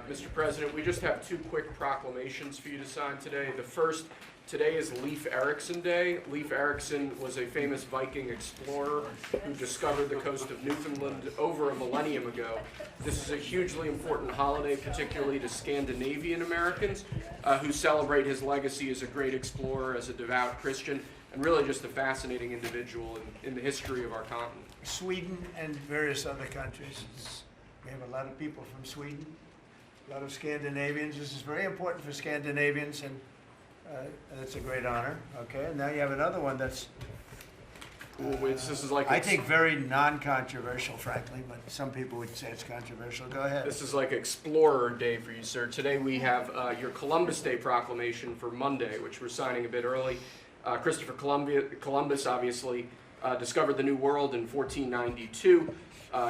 Mr. President, we just have two quick proclamations for you to sign today. The first, today is Leif Erikson Day. Leif Erikson was a famous Viking explorer who discovered the coast of Newfoundland over a millennium ago. This is a hugely important holiday, particularly to Scandinavian Americans who celebrate his legacy as a great explorer, as a devout Christian, and really just a fascinating individual in the history of our continent. Sweden and various other countries. We have a lot of people from Sweden, a lot of Scandinavians. This is very important for Scandinavians, and it's a great honor. Okay, and now you have another one that's, This is like I think, very non-controversial, frankly, but some people would say it's controversial. Go ahead. This is like Explorer Day for you, sir. Today we have your Columbus Day proclamation for Monday, which we're signing a bit early. Christopher Columbus obviously discovered the New World in 1492.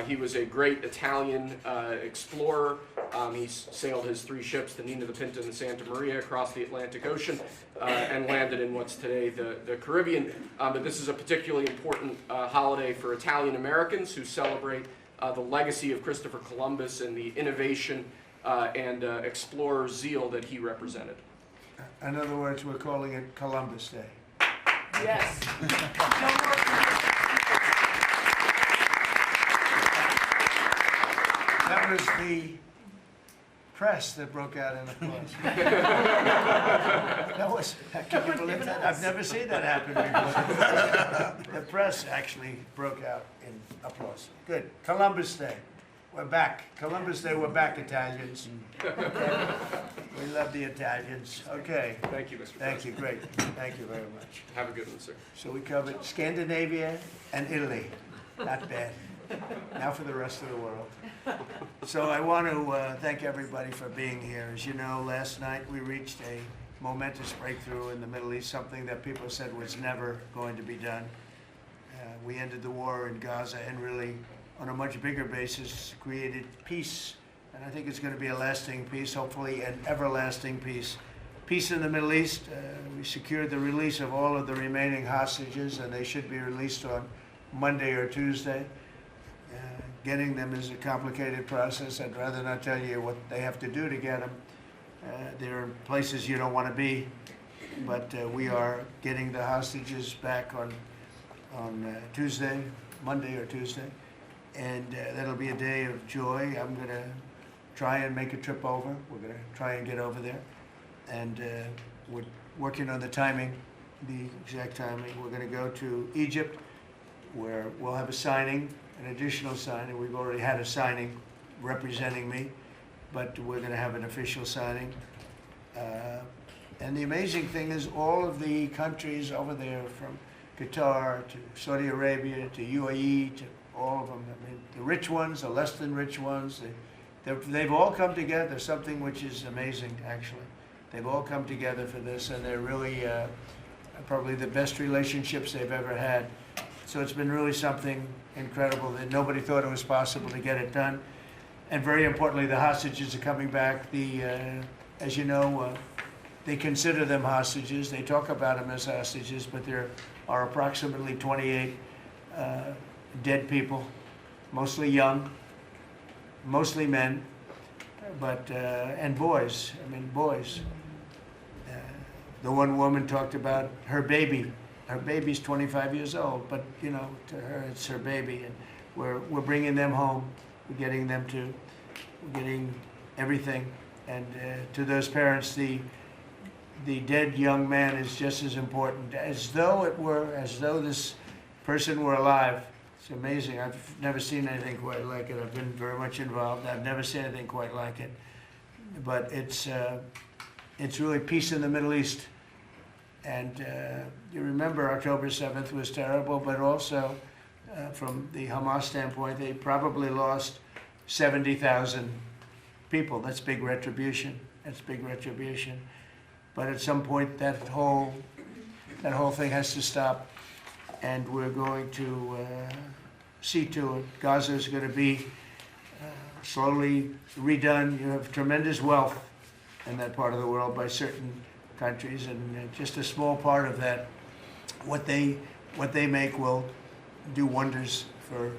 He was a great Italian explorer. He sailed his 3 ships, the Nina, the Pinta, and the Santa Maria, across the Atlantic Ocean and landed in what's today the Caribbean. But this is a particularly important holiday for Italian Americans who celebrate the legacy of Christopher Columbus and the innovation and explorer zeal that he represented. In other words, we're calling it Columbus Day. Yes. That was the press that broke out in applause. Can you believe that? I've never seen that happen before. The press actually broke out in applause. Good. Columbus Day. We're back. Columbus Day, we're back, Italians. Okay. We love the Italians. Okay. Thank you, Mr. Thank you. President. Great. Thank you very much. Have a good one, sir. So we covered Scandinavia and Italy. Not bad. Now for the rest of the world. So I want to thank everybody for being here. As you know, last night we reached a momentous breakthrough in the Middle East, something that people said was never going to be done. We ended the war in Gaza and really, on a much bigger basis, created peace. And I think it's going to be a lasting peace, hopefully an everlasting peace. Peace in the Middle East. We secured the release of all of the remaining hostages, and they should be released on Monday or Tuesday. Getting them is a complicated process. I'd rather not tell you what they have to do to get them. There are places you don't want to be, but we are getting the hostages back on Tuesday, Monday or Tuesday, and that'll be a day of joy. I'm going to try and make a trip over. We're going to try and get over there, and we're working on the timing, the exact timing. We're going to go to Egypt, where we'll have a signing, an additional signing. We've already had a signing representing me, but we're going to have an official signing. And the amazing thing is all of the countries over there, from Qatar to Saudi Arabia to UAE to all of them, I mean, the rich ones, the less than rich ones, they've all come together, something which is amazing, actually. They've all come together for this, and they're really probably the best relationships they've ever had. So it's been really something incredible that nobody thought it was possible to get it done. And very importantly, the hostages are coming back. As you know, they consider them hostages. They talk about them as hostages, but there are approximately 28 dead people, mostly young, mostly men, but and boys. I mean, boys. The one woman talked about her baby. Her baby's 25 years old, but you know, to her it's her baby, and we're bringing them home. We're getting everything, and to those parents, the dead young man is just as important, as though this person were alive. It's amazing. I've never seen anything quite like it. I've been very much involved. I've never seen anything quite like it. But it's really peace in the Middle East. And you remember October 7th was terrible, but also from the Hamas standpoint, they probably lost 70,000 people. That's big retribution. That's big retribution. But at some point, that whole thing has to stop, and we're going to see to it. Gaza is going to be slowly redone. You have tremendous wealth in that part of the world by certain countries, and just a small part of that, what they make will do wonders for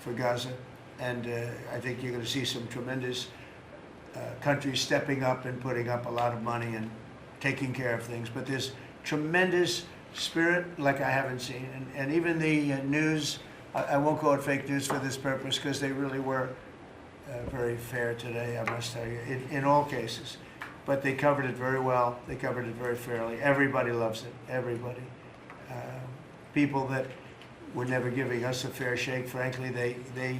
for Gaza. And I think you're going to see some tremendous countries stepping up and putting up a lot of money and taking care of things. But there's tremendous spirit like I haven't seen. And even the news, I won't call it fake news for this purpose, because they really were very fair today, I must tell you, in all cases. But they covered it very well. They covered it very fairly. Everybody loves it, everybody. People that were never giving us a fair shake, frankly, they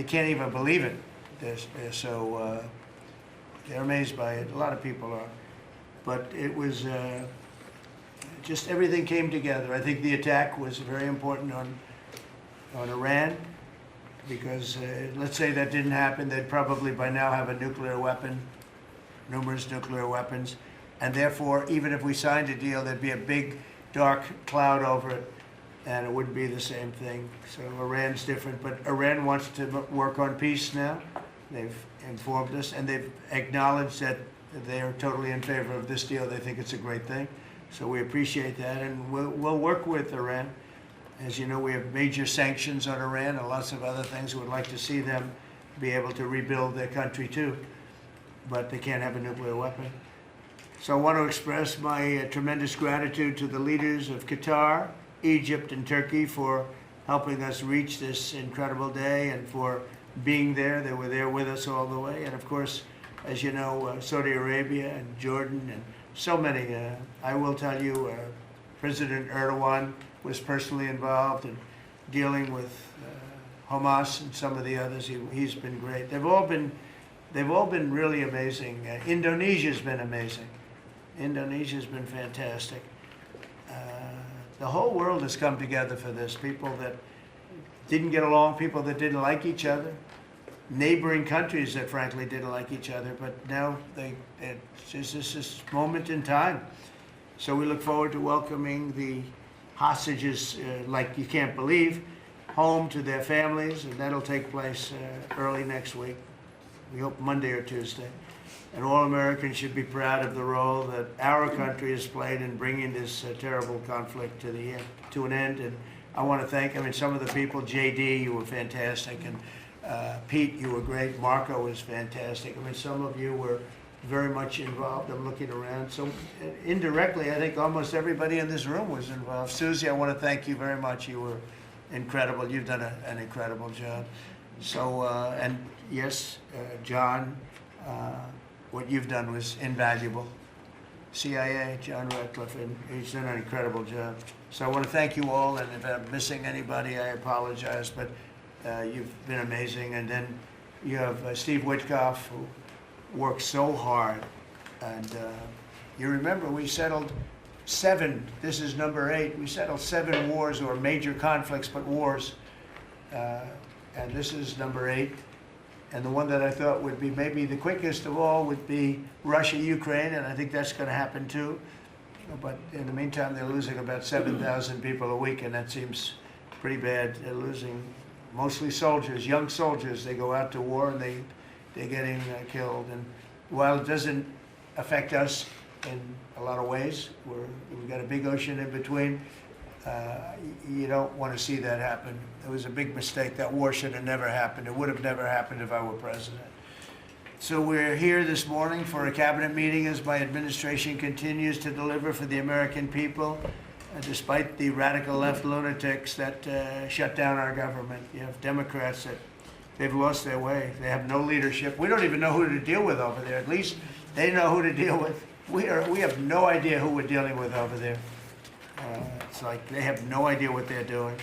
can't even believe it. They're so, they're amazed by it. A lot of people are. But it was just everything came together. I think the attack was very important on Iran, because let's say that didn't happen, they'd probably by now have a nuclear weapon, numerous nuclear weapons, and therefore, even if we signed a deal, there'd be a big dark cloud over it, and it wouldn't be the same thing. So Iran's different, but Iran wants to work on peace now. They've informed us, and they've acknowledged that they are totally in favor of this deal. They think it's a great thing. So we appreciate that, and we'll work with Iran. As you know, we have major sanctions on Iran and lots of other things. We'd like to see them be able to rebuild their country too, but they can't have a nuclear weapon. So I want to express my tremendous gratitude to the leaders of Qatar, Egypt, and Turkey for helping us reach this incredible day and for being there. They were there with us all the way. And of course, as you know, Saudi Arabia and Jordan and so many. I will tell you, President Erdogan was personally involved in dealing with Hamas and some of the others. He's been great. They've all been really amazing. Indonesia's been amazing. Indonesia's been fantastic. The whole world has come together for this. People that didn't get along, people that didn't like each other, neighboring countries that frankly didn't like each other, but now it's just this moment in time. So we look forward to welcoming the hostages, like you can't believe, home to their families, and that'll take place early next week. We hope Monday or Tuesday. And all Americans should be proud of the role that our country has played in bringing this terrible conflict to an end. And I want to thank, some of the people, JD, you were fantastic, and Pete, you were great. Marco was fantastic. Some of you were very much involved. I'm looking around. So indirectly, I think almost everybody in this room was involved. Susie, I want to thank you very much. You were incredible. You've done an incredible job. So, and yes, John, what you've done was invaluable. CIA, John Ratcliffe, and he's done an incredible job. So I want to thank you all, and if I'm missing anybody, I apologize, but you've been amazing. And then you have Steve Witkoff, who worked so hard. And you remember we settled 7, this is number 8, we settled 7 wars, or major conflicts, but wars. And this is number 8. And the one that I thought would be maybe the quickest of all would be Russia-Ukraine, and I think that's going to happen too. But in the meantime, they're losing about 7,000 people a week, and that seems pretty bad. They're losing mostly soldiers, young soldiers. They go out to war, and they're getting killed. And while it doesn't affect us in a lot of ways, we've got a big ocean in between, you don't want to see that happen. It was a big mistake. That war should have never happened. It would have never happened if I were president. So we're here this morning for a cabinet meeting as my administration continues to deliver for the American people, despite the radical left lunatics that shut down our government. You have Democrats that they've lost their way. They have no leadership. We don't even know who to deal with over there. At least they know who to deal with. We have no idea who we're dealing with over there. It's like they have no idea what they're doing.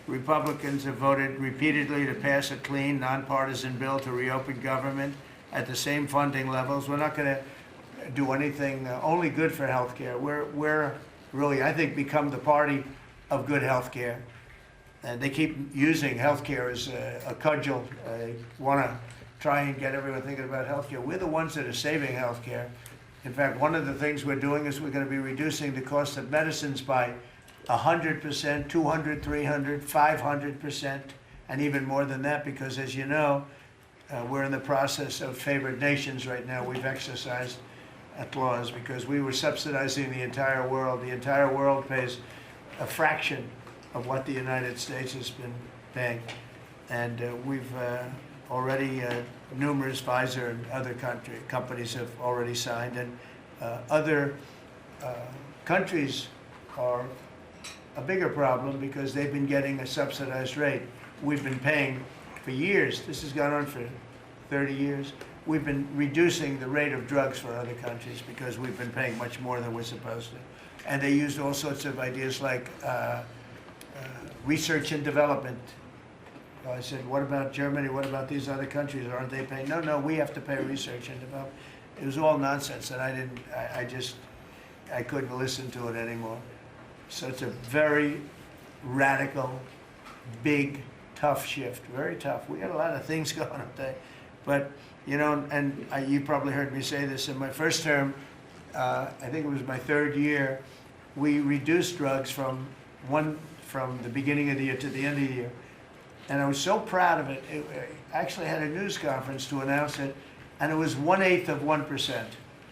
Republicans have voted repeatedly to pass a clean, nonpartisan bill to reopen government at the same funding levels. We're not going to do anything only good for health care. We're really, I think, become the party of good health care. And they keep using health care as a cudgel. They want to try and get everyone thinking about health care. We're the ones that are saving health care. In fact, one of the things we're doing is we're going to be reducing the cost of medicines by 100%, 200, 300, 500%, and even more than that, because as you know, we're in the process of favored nations right now. We've exercised a clause because we were subsidizing the entire world. The entire world pays a fraction of what the United States has been paying. And we've already, numerous Pfizer and other companies have already signed, and other countries are a bigger problem because they've been getting a subsidized rate. We've been paying for years, this has gone on for 30 years, we've been reducing the rate of drugs for other countries because we've been paying much more than we're supposed to. And they used all sorts of ideas like research and development. I said, what about Germany? What about these other countries? Aren't they paying? No, no, we have to pay research and development. It was all nonsense, and I couldn't listen to it anymore. So it's a very radical, big, tough shift, very tough. We got a lot of things going up there. But, you know, and you probably heard me say this in my first term, I think it was my third year, we reduced drugs from the beginning of the year to the end of the year. And I was so proud of it. I actually had a news conference to announce it, and it was 1/8 of 1%.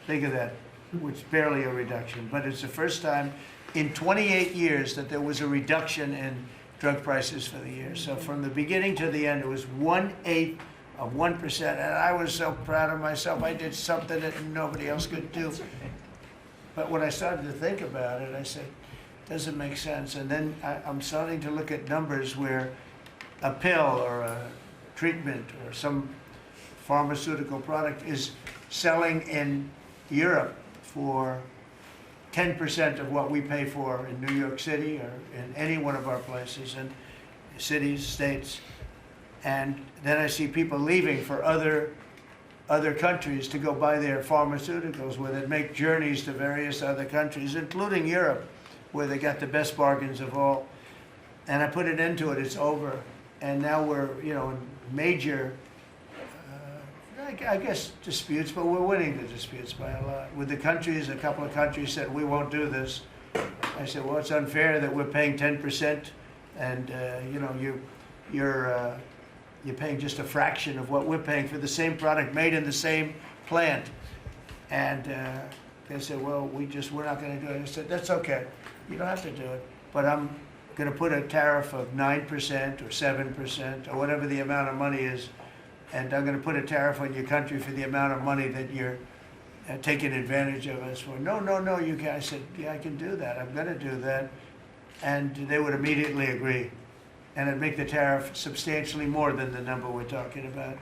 Think of that, which is barely a reduction. But it's the first time in 28 years that there was a reduction in drug prices for the year. So from the beginning to the end, it was 1/8 of 1%. And I was so proud of myself. I did something that nobody else could do. But when I started to think about it, I said, doesn't make sense. And then I'm starting to look at numbers where a pill or a treatment or some pharmaceutical product is selling in Europe for 10% of what we pay for in New York City or in any one of our places, and cities, states. And then I see people leaving for other countries to go buy their pharmaceuticals, where they make journeys to various other countries, including Europe, where they got the best bargains of all. And I put an end to it, it's over. And now we're, you know, in major, I guess, disputes, but we're winning the disputes by a lot. With the countries, a couple of countries said, we won't do this. I said, well, it's unfair that we're paying 10%, and, you know, you're paying just a fraction of what we're paying for the same product made in the same plant. And they said, well, we're not going to do it. I said, that's okay. You don't have to do it. But I'm going to put a tariff of 9% or 7% or whatever the amount of money is, and I'm going to put a tariff on your country for the amount of money that you're taking advantage of us for. No, no, no, you can't. I said, yeah, I can do that. I'm going to do that. And they would immediately agree. And it'd make the tariff substantially more than the number we're talking about.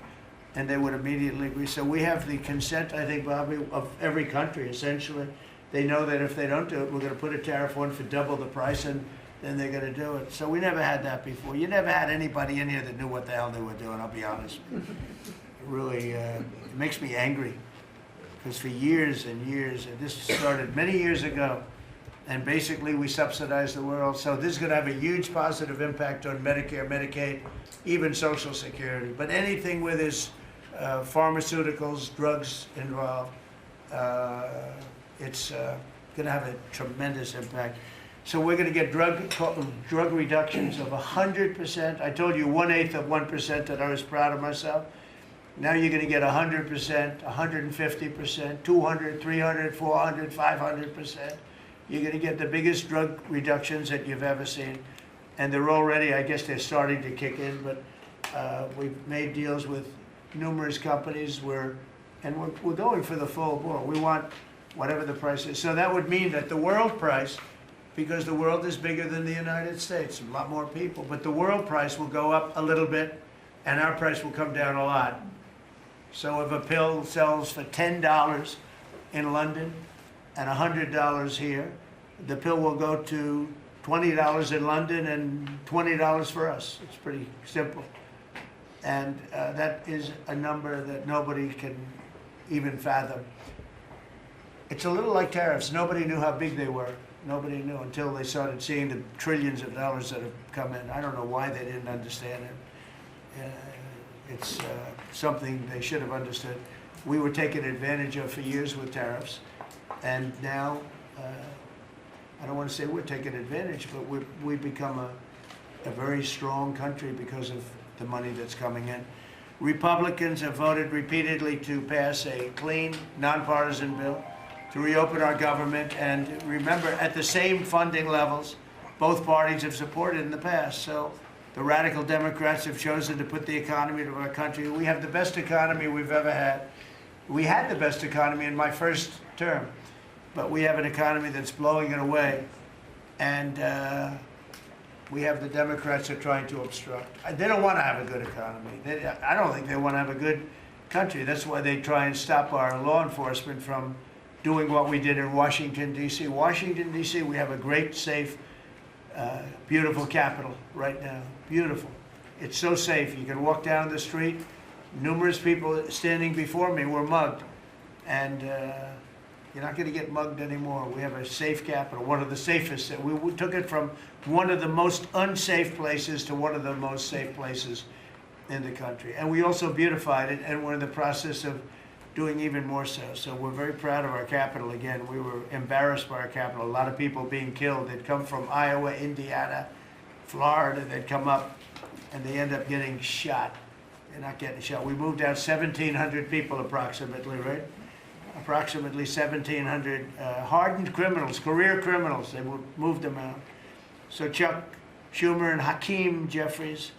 And they would immediately agree. So we have the consent, I think, Bobby, of every country, essentially. They know that if they don't do it, we're going to put a tariff on for double the price, and then they're going to do it. So we never had that before. You never had anybody in here that knew what the hell they were doing, I'll be honest. It really it makes me angry. Because for years and years, and this started many years ago, and basically we subsidize the world. So this is going to have a huge positive impact on Medicare, Medicaid, even Social Security. But anything where there's pharmaceuticals, drugs involved, it's going to have a tremendous impact. So we're going to get drug reductions of 100%. I told you 1/8 of 1% that I was proud of myself. Now you're going to get 100%, 150%, 200, 300, 400, 500%. You're going to get the biggest drug reductions that you've ever seen. And they're already, I guess they're starting to kick in, but we've made deals with numerous companies and we're going for the full board. We want whatever the price is. So that would mean that the world price, because the world is bigger than the United States, a lot more people, but the world price will go up a little bit and our price will come down a lot. So if a pill sells for $10 in London and $100 here, the pill will go to $20 in London and $20 for us. It's pretty simple. And that is a number that nobody can even fathom. It's a little like tariffs. Nobody knew how big they were. Nobody knew until they started seeing the trillions of dollars that have come in. I don't know why they didn't understand it. It's something they should have understood. We were taken advantage of for years with tariffs, and now, I don't want to say we're taking advantage, but we've become a very strong country because of the money that's coming in. Republicans have voted repeatedly to pass a clean, nonpartisan bill to reopen our government, and remember, at the same funding levels both parties have supported in the past. So The radical Democrats have chosen to put the economy of our country. We have the best economy we've ever had. We had the best economy in my first term, but we have an economy that's blowing it away. And we have the Democrats are trying to obstruct. They don't want to have a good economy. I don't think they want to have a good country. That's why they try and stop our law enforcement from doing what we did in Washington, D.C. Washington, D.C., we have a great, safe, beautiful capital right now. Beautiful. It's so safe. You can walk down the street. Numerous people standing before me were mugged. And you're not going to get mugged anymore. We have a safe capital, one of the safest. We took it from one of the most unsafe places to one of the most safe places in the country. And we also beautified it, and we're in the process of doing even more so. So we're very proud of our capital again. We were embarrassed by our capital. A lot of people being killed. They'd come from Iowa, Indiana, Florida. They'd come up, and they end up getting shot. They're not getting shot. We moved out 1,700 people approximately, right? Approximately 1,700 hardened criminals, career criminals. They moved them out. So Chuck Schumer and Hakeem Jeffries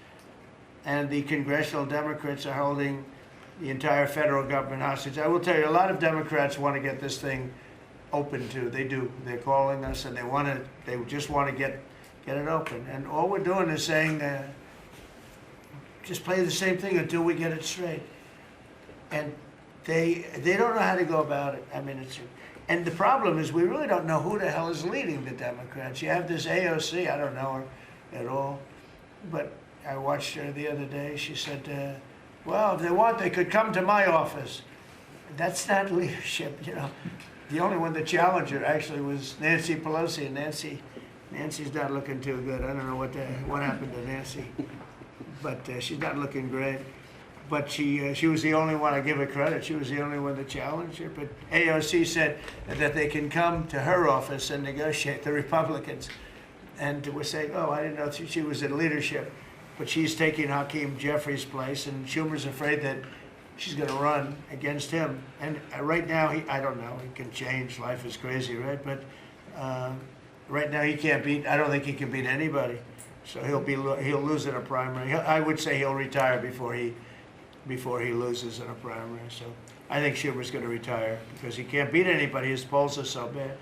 and the congressional Democrats are holding the entire federal government hostage. I will tell you, a lot of Democrats want to get this thing open too. They do. They're calling us, and they just want to get it open. And all we're doing is saying, just play the same thing until we get it straight. And they don't know how to go about it. I mean, and the problem is we really don't know who the hell is leading the Democrats. You have this AOC, I don't know her at all, but I watched her the other day. She said, well, if they want, they could come to my office. That's not leadership, you know. The only one that challenged her actually was Nancy Pelosi, and Nancy's not looking too good. I don't know what happened to Nancy, but she's not looking great. But she was the only one, I give her credit, she was the only one that challenged her. But AOC said that they can come to her office and negotiate, the Republicans. And we're saying, oh, I didn't know she was in leadership. But she's taking Hakeem Jeffries' place, and Schumer's afraid that she's going to run against him. And right now, I don't know, he can change, life is crazy, right? But right now he can't beat, I don't think he can beat anybody. So he'll lose in a primary. I would say he'll retire before he loses in a primary. So I think Schumer's going to retire because he can't beat anybody. His polls are so bad.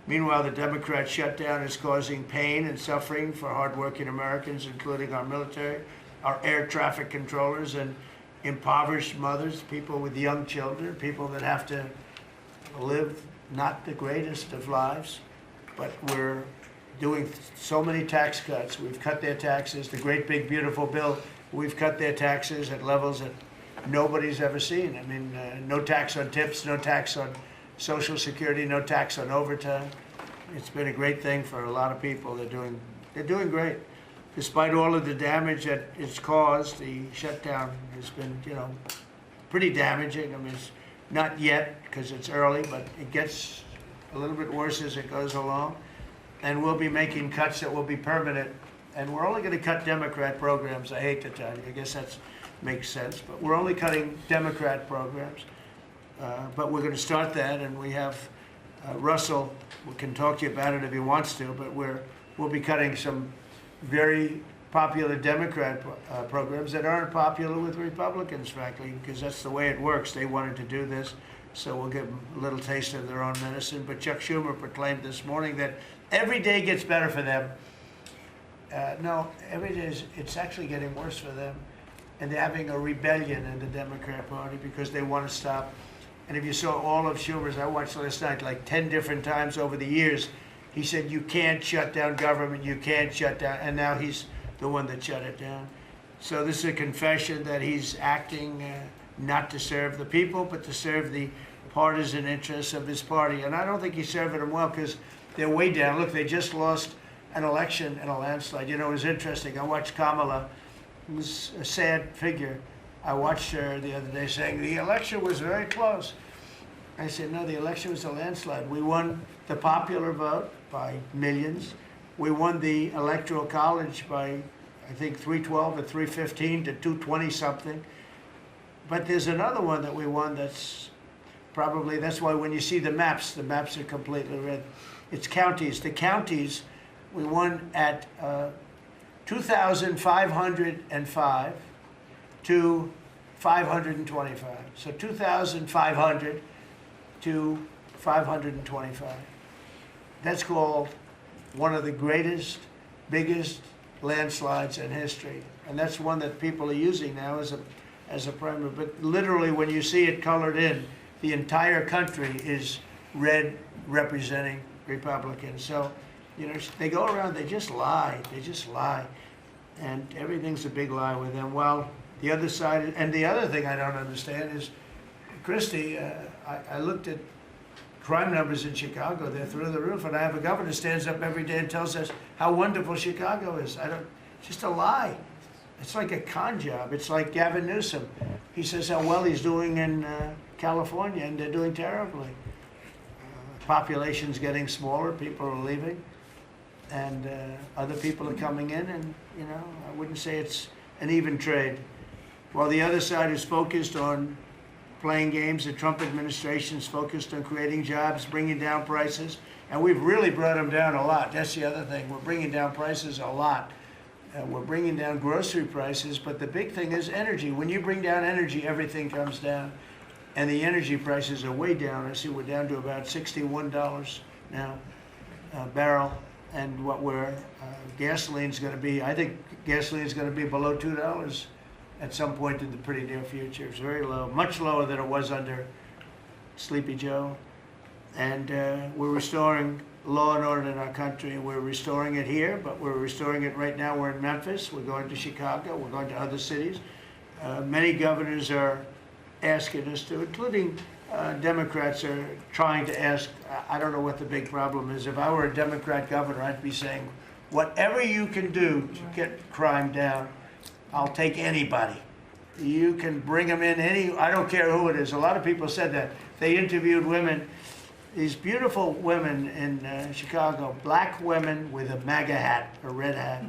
Meanwhile, the Democrat shutdown is causing pain and suffering for hardworking Americans, including our military, our air traffic controllers, and impoverished mothers, people with young children, people that have to live not the greatest of lives. But we're doing so many tax cuts. We've cut their taxes. The great big beautiful bill, we've cut their taxes at levels that nobody's ever seen. I mean, no tax on tips, no tax on Social Security, no tax on overtime. It's been a great thing for a lot of people. They're doing great. Despite all of the damage that it's caused, the shutdown has been, you know, pretty damaging. I mean, it's not yet because it's early, but it gets a little bit worse as it goes along. And we'll be making cuts that will be permanent. And we're only going to cut Democrat programs. I hate to tell you. I guess that makes sense. But we're only cutting Democrat programs. But we're going to start that. And we have Russell, we can talk to you about it if he wants to, but we'll be cutting some very popular Democrat programs that aren't popular with Republicans, frankly, because that's the way it works. They wanted to do this, so we'll give them a little taste of their own medicine. But Chuck Schumer proclaimed this morning that every day gets better for them. No, every day it's actually getting worse for them. And they're having a rebellion in the Democrat Party because they want to stop. And if you saw all of Schumer's, I watched last night like 10 different times over the years, he said, you can't shut down government, you can't shut down, and now he's the one that shut it down. So this is a confession that he's acting not to serve the people, but to serve the partisan interests of his party. And I don't think he's serving them well because they're way down. Look, they just lost an election in a landslide. You know, it was interesting. I watched Kamala, who's a sad figure. I watched her the other day saying the election was very close. I said, no, the election was a landslide. We won the popular vote by millions. We won the Electoral College by, I think, 312 or 315 to 220 something. But there's another one that we won that's why when you see the maps are completely red. It's counties. The counties, we won at 2,505 to 525. So 2,500 to 525. That's called one of the greatest, biggest landslides in history. And that's one that people are using now as a primer. But literally, when you see it colored in, the entire country is red, representing Republicans. So, you know, they go around, they just lie. They just lie. And everything's a big lie with them. Well, the other side, and the other thing I don't understand is, Christie, I looked at crime numbers in Chicago. They're through the roof. And I have a governor who stands up every day and tells us how wonderful Chicago is. It's just a lie. It's like a con job. It's like Gavin Newsom. He says how well he's doing in California, and they're doing terribly. Population's getting smaller. People are leaving. And other people are coming in, and, you know, I wouldn't say it's an even trade. While the other side is focused on playing games, the Trump administration is focused on creating jobs, bringing down prices, and we've really brought them down a lot. That's the other thing. We're bringing down prices a lot. We're bringing down grocery prices, but the big thing is energy. When you bring down energy, everything comes down, and the energy prices are way down. I see we're down to about $61 now a barrel. And what gasoline's going to be, I think gasoline's going to be below $2 at some point in the pretty near future. It's very low, much lower than it was under Sleepy Joe. And we're restoring law and order in our country. We're restoring it here, but we're restoring it right now. We're in Memphis. We're going to Chicago. We're going to other cities. Many governors are asking us to, including Democrats are trying to ask. I don't know what the big problem is. If I were a Democrat governor, I'd be saying, whatever you can do to get crime down, I'll take anybody. You can bring them in I don't care who it is. A lot of people said that. They interviewed women, these beautiful women in Chicago, black women with a MAGA hat, a red hat.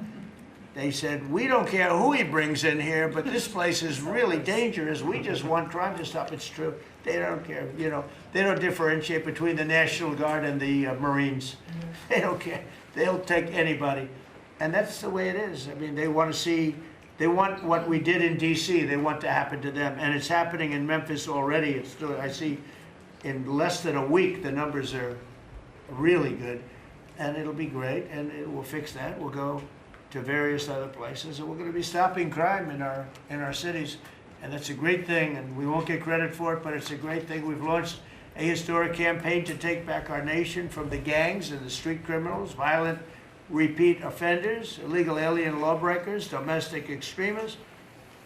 They said, we don't care who he brings in here, but this place is really dangerous. We just want crime to stop. It's true. They don't care. You know, they don't differentiate between the National Guard and the Marines. They don't care. They'll take anybody. And that's the way it is. I mean, they want what we did in D.C., they want to happen to them. And it's happening in Memphis already. I see in less than a week, the numbers are really good. And it'll be great, and we'll fix that. We'll go to various other places, and we're going to be stopping crime in our cities, and that's a great thing, and we won't get credit for it, but it's a great thing. We've launched a historic campaign to take back our nation from the gangs and the street criminals, violent repeat offenders, illegal alien lawbreakers, domestic extremists,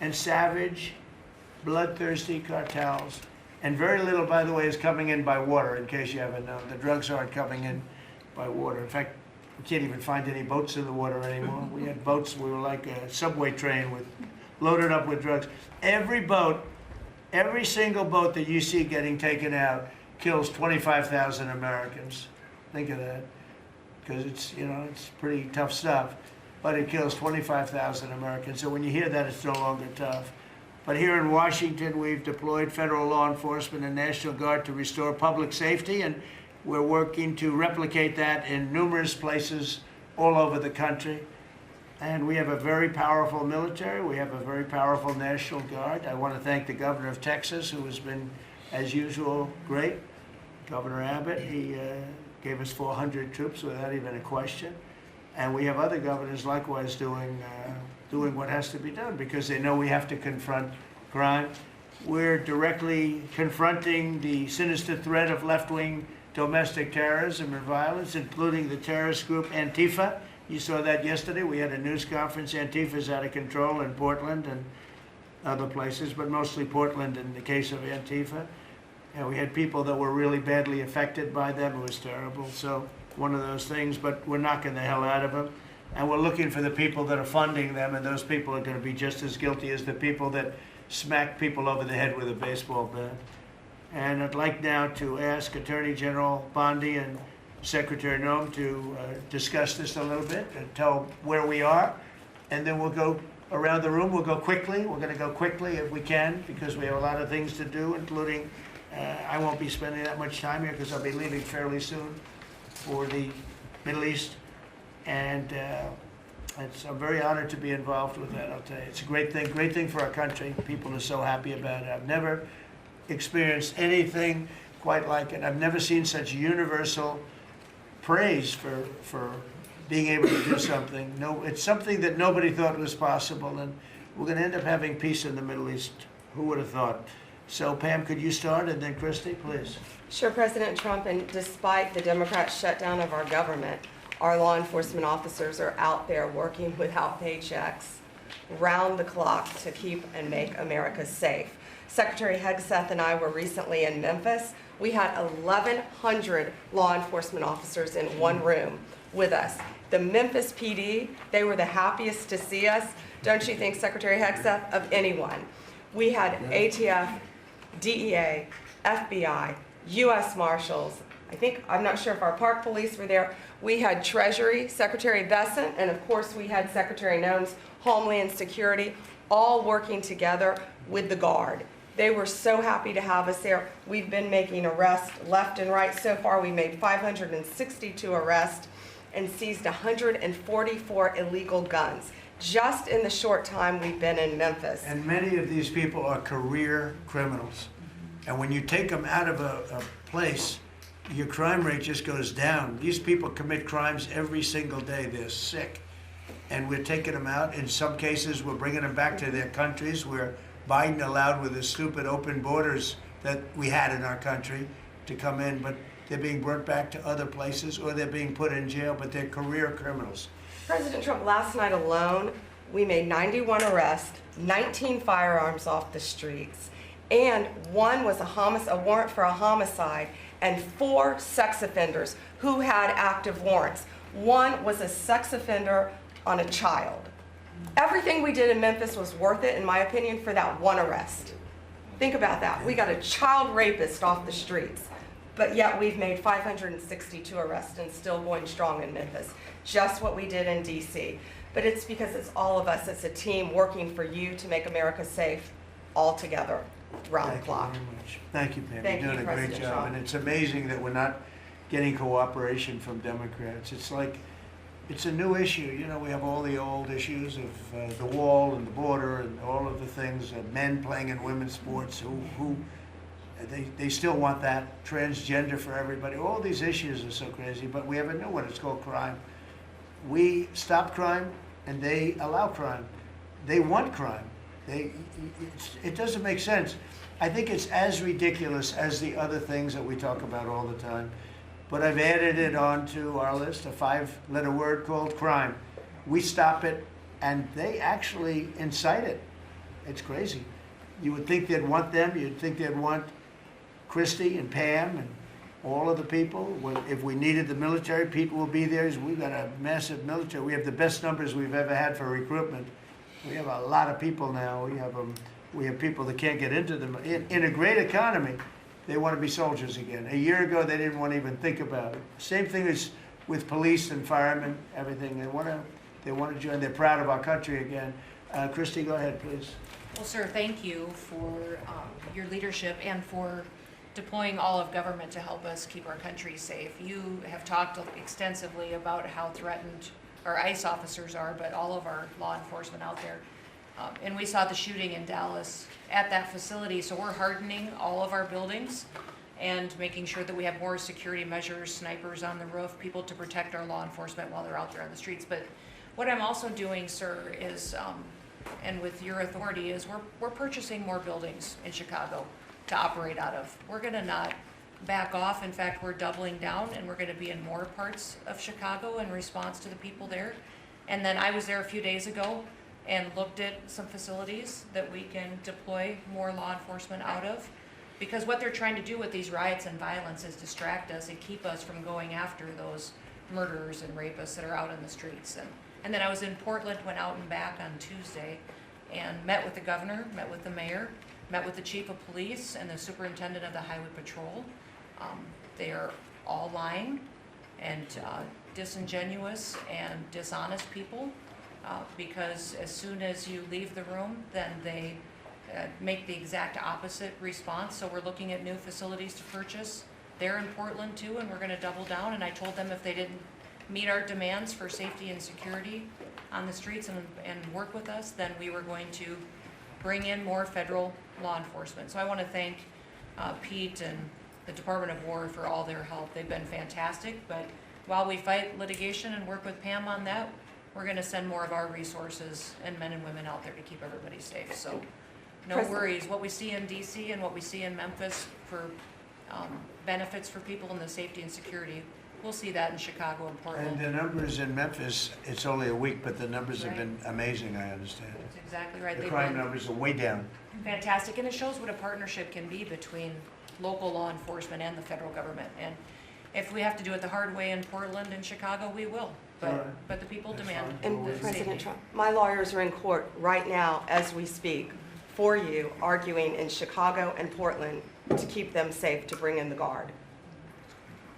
and savage, bloodthirsty cartels. And very little, by the way, is coming in by water, in case you haven't known. The drugs aren't coming in by water. In fact, we can't even find any boats in the water anymore. We had boats, we were like a subway train loaded up with drugs. Every boat, every single boat that you see getting taken out kills 25,000 Americans. Think of that. Because it's pretty tough stuff. But it kills 25,000 Americans. So when you hear that, it's no longer tough. But here in Washington, we've deployed federal law enforcement and National Guard to restore public safety, and we're working to replicate that in numerous places all over the country. And we have a very powerful military. We have a very powerful National Guard. I want to thank the governor of Texas, who has been, as usual, great. Governor Abbott, he gave us 400 troops without even a question. And we have other governors likewise doing what has to be done, because they know we have to confront crime. We're directly confronting the sinister threat of left-wing domestic terrorism and violence, including the terrorist group Antifa. You saw that yesterday. We had a news conference. Antifa's out of control in Portland and other places, but mostly Portland in the case of Antifa. And we had people that were really badly affected by them. It was terrible. So one of those things, but we're knocking the hell out of them. And we're looking for the people that are funding them, and those people are going to be just as guilty as the people that smack people over the head with a baseball bat. And I'd like now to ask Attorney General Bondi and Secretary Noem to discuss this a little bit and tell where we are. And then we'll go around the room. We'll go quickly. We're going to go quickly if we can, because we have a lot of things to do, including I won't be spending that much time here because I'll be leaving fairly soon for the Middle East. And I'm very honored to be involved with that, I'll tell you. It's a great thing for our country. People are so happy about it. I've never experienced anything quite like it. I've never seen such universal praise for being able to do something. No, it's something that nobody thought was possible, and we're going to end up having peace in the Middle East. Who would have thought? So, Pam, could you start, and then Christy, please. Sure, President Trump, and despite the Democrats' shutdown of our government, our law enforcement officers are out there working without paychecks, round the clock to keep and make America safe. Secretary Hegseth and I were recently in Memphis. We had 1,100 law enforcement officers in one room with us. The Memphis PD, they were the happiest to see us, don't you think, Secretary Hegseth, of anyone. We had ATF, DEA, FBI, U.S. Marshals. I'm not sure if our park police were there. We had Treasury, Secretary Bessent, and of course we had Secretary Nones, Homeland Security, all working together with the Guard. They were so happy to have us there. We've been making arrests left and right. So far, we made 562 arrests and seized 144 illegal guns, just in the short time we've been in Memphis. And many of these people are career criminals. And when you take them out of a place, your crime rate just goes down. These people commit crimes every single day. They're sick. And we're taking them out. In some cases, we're bringing them back to their countries where Biden allowed, with the stupid open borders that we had in our country, to come in. But they're being brought back to other places, or they're being put in jail, but they're career criminals. President Trump, last night alone, we made 91 arrests, 19 firearms off the streets, and one was a warrant for a homicide, and 4 sex offenders who had active warrants. One was a sex offender on a child. Everything we did in Memphis was worth it, in my opinion, for that one arrest. Think about that. We got a child rapist off the streets, but yet we've made 562 arrests and still going strong in Memphis. Just what we did in D.C. But it's because it's all of us. It's a team working for you to make America safe, all together, round the clock. Thank you very much. Thank you, Pam. Thank You're you, doing a great President job. Trump. And it's amazing that we're not getting cooperation from Democrats. It's like, it's a new issue. You know, we have all the old issues of the wall and the border and all of the things, men playing in women's sports who they still want that, transgender for everybody. All these issues are so crazy, but we have a new one. It's called crime. We stop crime and they allow crime. They want crime. It doesn't make sense. I think it's as ridiculous as the other things that we talk about all the time. But I've added it onto our list, a 5-letter word called crime. We stop it, and they actually incite it. It's crazy. You would think they'd want them. You'd think they'd want Christy and Pam and all of the people. If we needed the military, people will be there. We've got a massive military. We have the best numbers we've ever had for recruitment. We have a lot of people now. We have people that can't get into them. In a great economy, they want to be soldiers again. A year ago, they didn't want to even think about it. Same thing as with police and firemen, everything. They want to join. They're proud of our country again. Christy, go ahead, please. Well, sir, thank you for your leadership and for deploying all of government to help us keep our country safe. You have talked extensively about how threatened our ICE officers are, but all of our law enforcement out there. And we saw the shooting in Dallas at that facility, so we're hardening all of our buildings and making sure that we have more security measures, snipers on the roof, people to protect our law enforcement while they're out there on the streets. But what I'm also doing, sir, is, and with your authority, is we're purchasing more buildings in Chicago to operate out of. We're gonna not back off. In fact, we're doubling down, and we're gonna be in more parts of Chicago in response to the people there. And then I was there a few days ago and looked at some facilities that we can deploy more law enforcement out of. Because what they're trying to do with these riots and violence is distract us and keep us from going after those murderers and rapists that are out in the streets. And then I was in Portland, went out and back on Tuesday, and met with the governor, met with the mayor, met with the chief of police and the superintendent of the highway patrol. They are all lying and disingenuous and dishonest people. Because as soon as you leave the room, then they make the exact opposite response. So we're looking at new facilities to purchase. They're in Portland too, and we're gonna double down. And I told them if they didn't meet our demands for safety and security, on the streets and work with us, then we were going to bring in more federal law enforcement. So I want to thank Pete and the Department of War for all their help. They've been fantastic, but while we fight litigation and work with Pam on that, we're going to send more of our resources and men and women out there to keep everybody safe. So no worries. What we see in DC and what we see in Memphis for benefits for people in the safety and security, we'll see that in Chicago and Portland. And the numbers in Memphis, it's only a week, but the numbers have Right. been amazing, I understand. That's exactly right. The They've crime been numbers are way down. fantastic, and it shows what a partnership can be between local law enforcement and the federal government. And if we have to do it the hard way in Portland and Chicago, we will. All right. But the people That's demand. fine. And the President safety. Trump, my lawyers are in court right now as we speak for you, arguing in Chicago and Portland to keep them safe, to bring in the guard.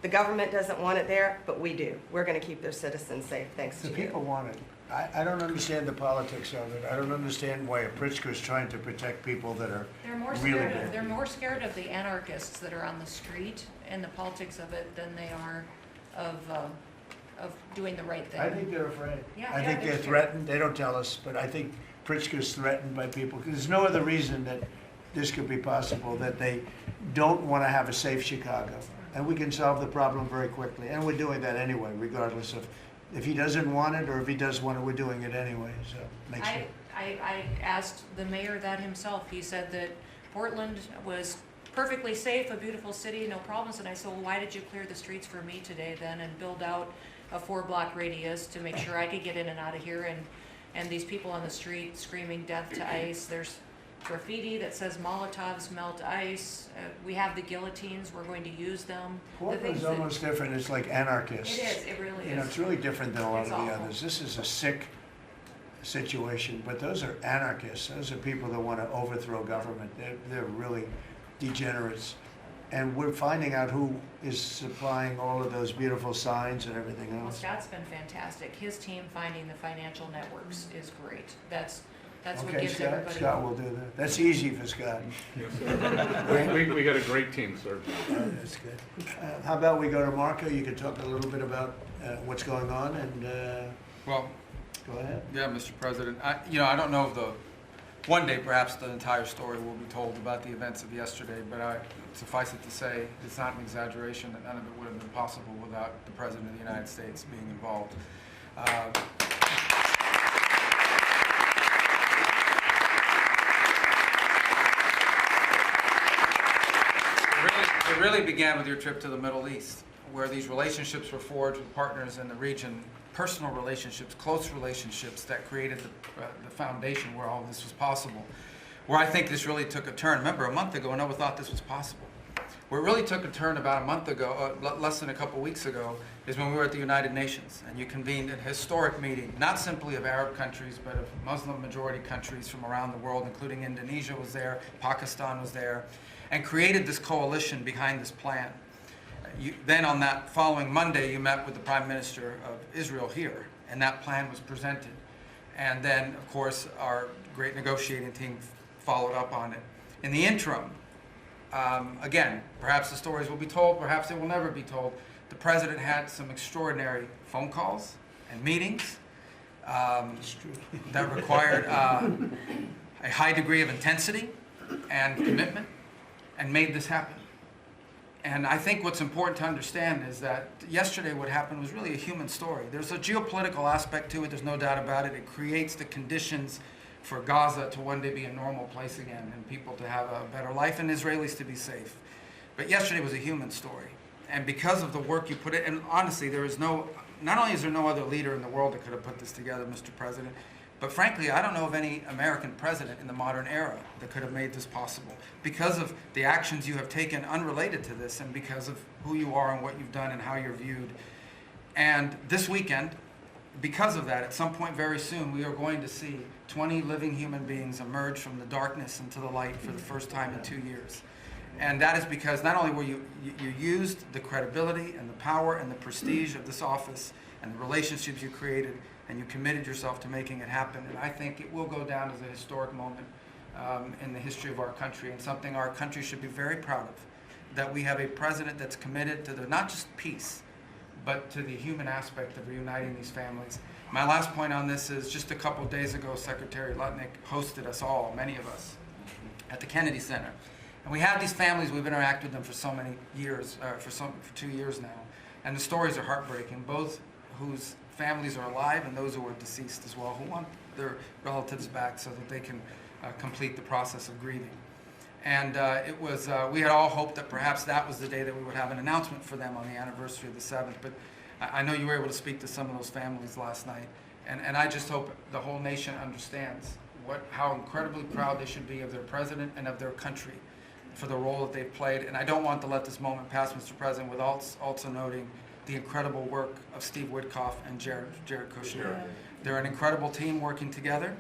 The government doesn't want it there, but we do. We're going to keep their citizens safe, thanks to The you. people want it. I don't understand the politics of it. I don't understand why a Pritzker's trying to protect people that are They're more really scared bad. of, they're more scared of the anarchists that are on the street and the politics of it than they are of doing the right thing. I think they're afraid. Yeah, I yeah, think they're they're scared. threatened. They don't tell us, but I think Pritzker's threatened by people. There's no other reason that this could be possible, that they don't want to have a safe Chicago. And we can solve the problem very quickly. And we're doing that anyway, regardless of if he doesn't want it or if he does want it, we're doing it anyway. So make sure. I asked the mayor that himself. He said that Portland was perfectly safe, a beautiful city, no problems. And I said, well, why did you clear the streets for me today then and build out a 4-block radius to make sure I could get in and out of here? And these people on the street screaming death to ICE. There's graffiti that says Molotovs melt ice. We have the guillotines. We're going to use them. The Portland's things that- almost different. It's like anarchists. It is. It really You know, is. it's really different than a lot It's of the awful. others. This is a sick situation, but those are anarchists. Those are people that want to overthrow government. They're really degenerates. And we're finding out who is supplying all of those beautiful signs and everything Well, else. Scott's been fantastic. His team finding the financial networks is great. That's what Okay, gives Scott, everybody. Scott will do that. That's easy for Scott. We got a great team, sir. That's good. How about we go to Marco? You can talk a little bit about what's going on and Well, go ahead. yeah, Mr. President, I don't know if one day perhaps the entire story will be told about the events of yesterday, but suffice it to say, it's not an exaggeration that none of it would have been possible without the President of the United States being involved. It really began with your trip to the Middle East, where these relationships were forged with partners in the region, personal relationships, close relationships that created the foundation where all this was possible. Where I think this really took a turn. Remember, a month ago, no one thought this was possible. Where it really took a turn about a month ago, less than a couple weeks ago, is when we were at the United Nations and you convened a historic meeting, not simply of Arab countries, but of Muslim majority countries from around the world, including Indonesia was there, Pakistan was there, and created this coalition behind this plan. Then on that following Monday, you met with the Prime Minister of Israel here, and that plan was presented. And then, of course, our great negotiating team followed up on it. In the interim, again, perhaps the stories will be told, perhaps they will never be told. The President had some extraordinary phone calls and meetings that required a high degree of intensity and commitment and made this happen. And I think what's important to understand is that yesterday what happened was really a human story. There's a geopolitical aspect to it, there's no doubt about it. It creates the conditions for Gaza to one day be a normal place again and people to have a better life and Israelis to be safe. But yesterday was a human story. And because of the work you put in, and honestly, not only is there no other leader in the world that could have put this together, Mr. President, but frankly, I don't know of any American president in the modern era that could have made this possible because of the actions you have taken unrelated to this and because of who you are and what you've done and how you're viewed. And this weekend, because of that, at some point very soon, we are going to see 20 living human beings emerge from the darkness into the light for the first time in 2 years. And that is because not only were you used the credibility and the power and the prestige of this office and the relationships you created, and you committed yourself to making it happen. And I think it will go down as a historic moment in the history of our country and something our country should be very proud of, that we have a president that's committed to not just peace, but to the human aspect of reuniting these families. My last point on this is just a couple of days ago, Secretary Lutnick hosted us all, many of us, at the Kennedy Center. And we have these families, we've interacted with them for so many years, for 2 years now. And the stories are heartbreaking, both whose families are alive and those who are deceased as well, who want their relatives back so that they can complete the process of grieving. And we had all hoped that perhaps that was the day that we would have an announcement for them on the anniversary of the 7th. But I know you were able to speak to some of those families last night. And I just hope the whole nation understands how incredibly proud they should be of their president and of their country for the role that they've played. And I don't want to let this moment pass, Mr. President, without also noting the incredible work of Steve Witkoff and Jared Kushner. Yeah. They're an incredible team working together,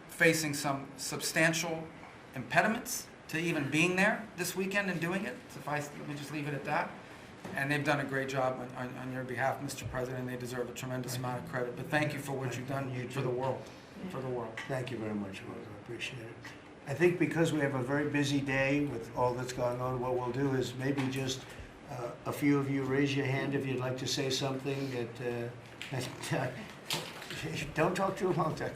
facing some substantial impediments to even being there this weekend and doing it. Let me just leave it at that. And they've done a great job on your behalf, Mr. President, and they deserve a tremendous amount of credit. But thank you for what you've done for the world. For the world. Thank you very much, Walter. I appreciate it. I think because we have a very busy day with all that's going on, what we'll do is maybe just a few of you raise your hand if you'd like to say something that don't talk too long, Doug.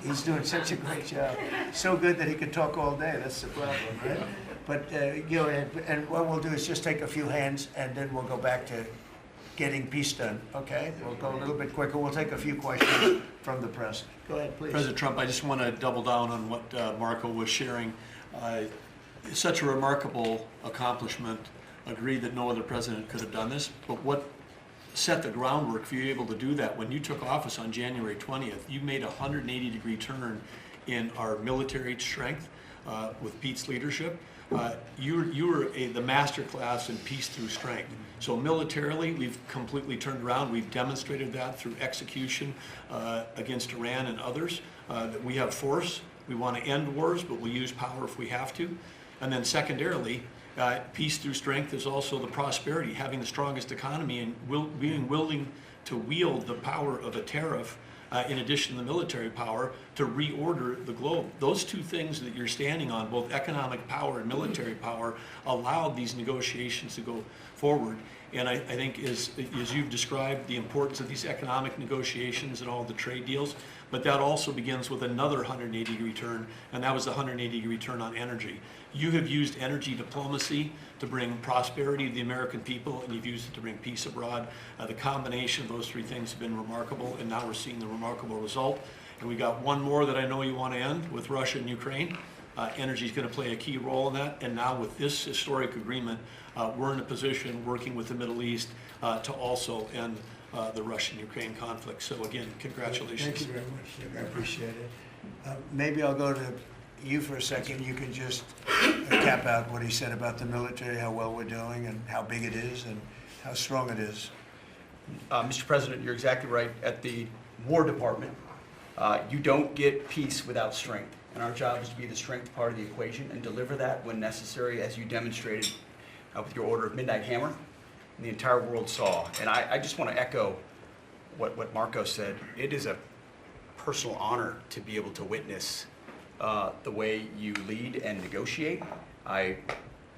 He's doing such a great job. So good that he could talk all day. That's the problem, right? But go ahead. And what we'll do is just take a few hands, and then we'll go back to getting peace done. Okay? We'll go a little bit quicker. We'll take a few questions from the press. Go ahead, please. President Trump, I just want to double down on what Marco was sharing. It's such a remarkable accomplishment. I agree that no other president could have done this, but what set the groundwork for you able to do that? When you took office on January 20th, you made a 180-degree turn in our military strength with Pete's leadership. You were the master class in peace through strength. So militarily, we've completely turned around. We've demonstrated that through execution against Iran and others, that we have force. We want to end wars, but we'll use power if we have to. And then secondarily, peace through strength is also the prosperity, having the strongest economy and being willing to wield the power of a tariff in addition to the military power to reorder the globe. Those two things that you're standing on, both economic power and military power, allowed these negotiations to go forward. And I think as you've described the importance of these economic negotiations and all the trade deals, but that also begins with another 180-degree turn, and that was the 180-degree turn on energy. You have used energy diplomacy to bring prosperity to the American people, and you've used it to bring peace abroad. The combination of those three things have been remarkable, and now we're seeing the remarkable result. And we got one more that I know you want to end with Russia and Ukraine. Energy is going to play a key role in that, and now with this historic agreement, we're in a position working with the Middle East to also end the Russian-Ukraine conflict. So again, congratulations. Thank you very much. I appreciate it. Maybe I'll go to you for a second. You can just cap out what he said about the military, how well we're doing, and how big it is, and how strong it is. Mr. President, you're exactly right. At the War Department, you don't get peace without strength. And our job is to be the strength part of the equation and deliver that when necessary, as you demonstrated with your Order of Midnight Hammer, and the entire world saw. And I just want to echo what Marco said. It is a personal honor to be able to witness the way you lead and negotiate. I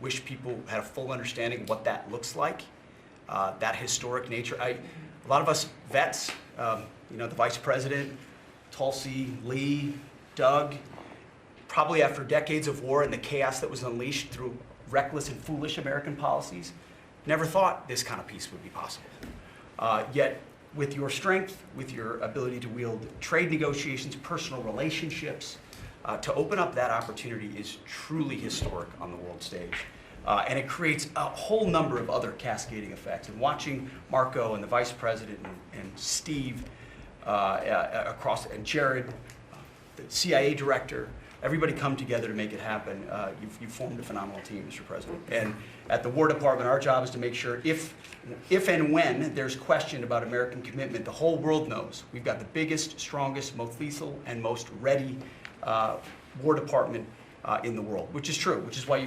wish people had a full understanding of what that looks like, that historic nature. A lot of us vets, the Vice President, Tulsi, Lee, Doug, probably after decades of war and the chaos that was unleashed through reckless and foolish American policies, never thought this kind of peace would be possible. Yet, with your strength, with your ability to wield trade negotiations, personal relationships, to open up that opportunity is truly historic on the world stage. And it creates a whole number of other cascading effects. And watching Marco and the Vice President and Steve and Jared, the CIA director, everybody come together to make it happen. You've formed a phenomenal team, Mr. President. And at the War Department, our job is to make sure if and when there's question about American commitment, the whole world knows we've got the biggest, strongest, most lethal, and most ready War Department in the world, which is true, which is why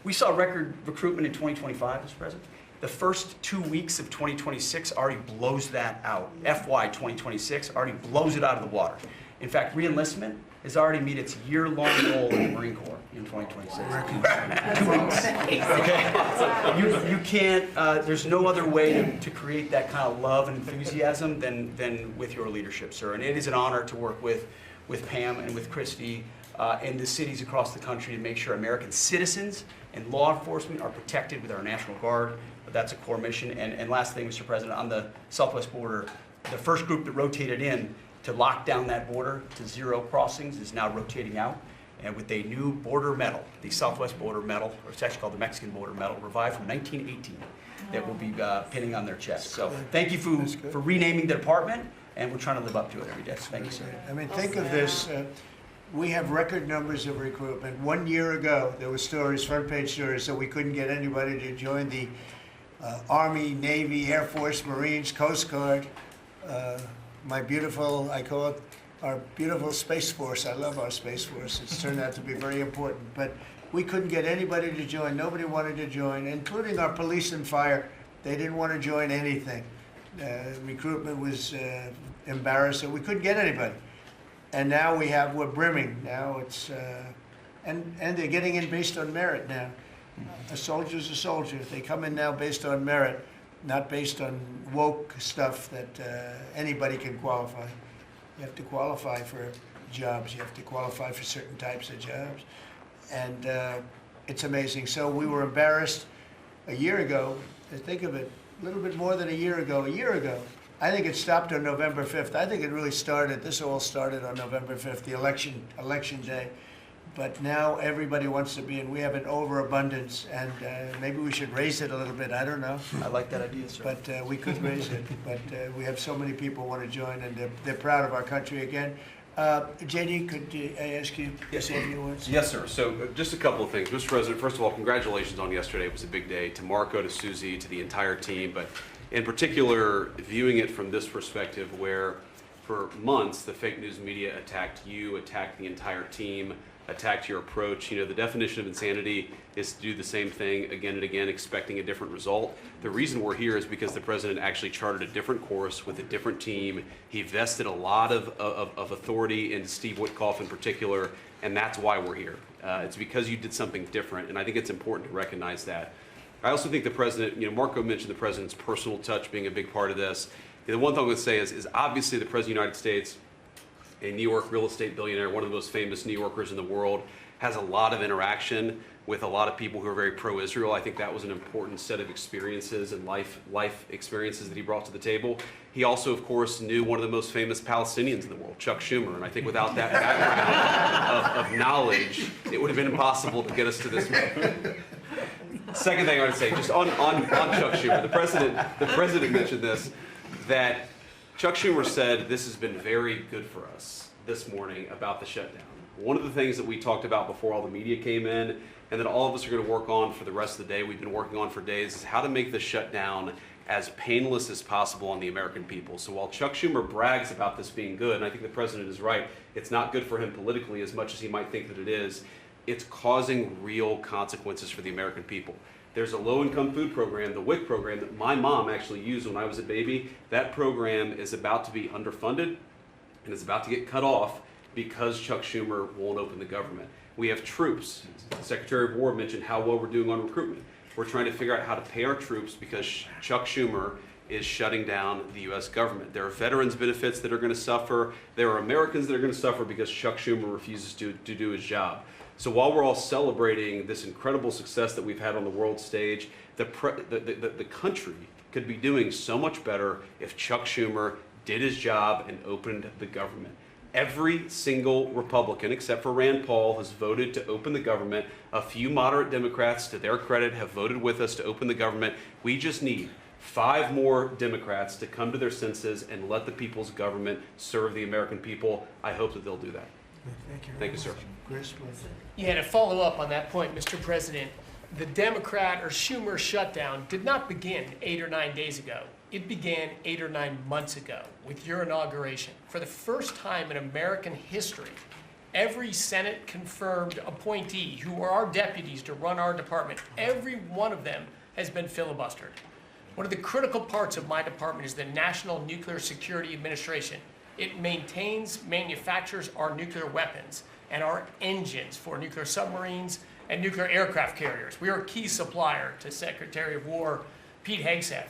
we saw record recruitment in 2025, Mr. President. The first 2 weeks of 2026 already blows that out. FY 2026 already blows it out of the water. In fact, re-enlistment has already met its year-long goal in the Marine Corps in 2026. 2 weeks. Okay? You can't, there's no other way to create that kind of love and enthusiasm than with your leadership, sir. And it is an honor to work with Pam and with Christy and the cities across the country to make sure American citizens and law enforcement are protected with our National Guard. That's a core mission. And last thing, Mr. President, on the southwest border, the first group that rotated in to lock down that border to 0 crossings is now rotating out. And with a new border medal, the Southwest Border Medal, or it's actually called the Mexican Border Medal, revived from 1918, that will be pinning on their chest. So thank you for renaming the department, and we're trying to live up to it every day. Thank you, sir. I mean, think of this. We have record numbers of recruitment. 1 year ago, there were stories, front page stories, that we couldn't get anybody to join the Army, Navy, Air Force, Marines, Coast Guard. My beautiful, I call it our beautiful Space Force. I love our Space Force. It's turned out to be very important. But we couldn't get anybody to join. Nobody wanted to join, including our police and fire. They didn't want to join anything. Recruitment was embarrassed, so we couldn't get anybody. And now we're brimming. Now it's, and they're getting in based on merit now. A soldier's a soldier. They come in now based on merit, not based on woke stuff that anybody can qualify. You have to qualify for jobs. You have to qualify for certain types of jobs. And it's amazing. So we were embarrassed a year ago. Think of it, a little bit more than a year ago. A year ago, I think it stopped on November 5th. I think it really started, this all started on November 5th, the election day. But now everybody wants to be, and we have an overabundance, and maybe we should raise it a little bit. I don't know. I like that idea, sir. But we could raise it. But we have so many people want to join, and they're proud of our country again. JD, could I ask you to say a few words? Yes, sir. So just a couple of things. Mr. President, first of all, congratulations on yesterday. It was a big day. To Marco, to Susie, to the entire team. But in particular, viewing it from this perspective where for months the fake news media attacked you, attacked the entire team, attacked your approach. You know, the definition of insanity is to do the same thing again and again, expecting a different result. The reason we're here is because the president actually charted a different course with a different team. He vested a lot of authority into Steve Witkoff in particular, and that's why we're here. It's because you did something different, and I think it's important to recognize that. I also think the president, you know, Marco mentioned the president's personal touch being a big part of this. The one thing I would say is obviously the president of the United States, a New York real estate billionaire, one of the most famous New Yorkers in the world, has a lot of interaction with a lot of people who are very pro-Israel. I think that was an important set of experiences and life experiences that he brought to the table. He also, of course, knew one of the most famous Palestinians in the world, Chuck Schumer, and I think without that background of knowledge, it would have been impossible to get us to this moment. Second thing I want to say, just on Chuck Schumer, the president mentioned this, that Chuck Schumer said this has been very good for us this morning about the shutdown. One of the things that we talked about before all the media came in, and that all of us are going to work on for the rest of the day, we've been working on for days, is how to make the shutdown as painless as possible on the American people. So while Chuck Schumer brags about this being good, and I think the president is right, it's not good for him politically as much as he might think that it is, it's causing real consequences for the American people. There's a low-income food program, the WIC program, that my mom actually used when I was a baby. That program is about to be underfunded, and it's about to get cut off because Chuck Schumer won't open the government. We have troops. The Secretary of War mentioned how well we're doing on recruitment. We're trying to figure out how to pay our troops because Chuck Schumer is shutting down the U.S. government. There are veterans benefits that are going to suffer. There are Americans that are going to suffer because Chuck Schumer refuses to do his job. So while we're all celebrating this incredible success that we've had on the world stage, the country could be doing so much better if Chuck Schumer did his job and opened the government. Every single Republican, except for Rand Paul, has voted to open the government. A few moderate Democrats, to their credit, have voted with us to open the government. We just need 5 more Democrats to come to their senses and let the people's government serve the American people. I hope that they'll do that. Thank you, sir. Chris, please. Yeah, to follow up on that point, Mr. President, the Democrat or Schumer shutdown did not begin 8 or 9 days ago. It began 8 or 9 months ago with your inauguration. For the first time in American history, every Senate-confirmed appointee who are our deputies to run our department, every one of them has been filibustered. One of the critical parts of my department is the National Nuclear Security Administration. It maintains, manufactures our nuclear weapons and our engines for nuclear submarines and nuclear aircraft carriers. We are a key supplier to Secretary of War Pete Hegseth.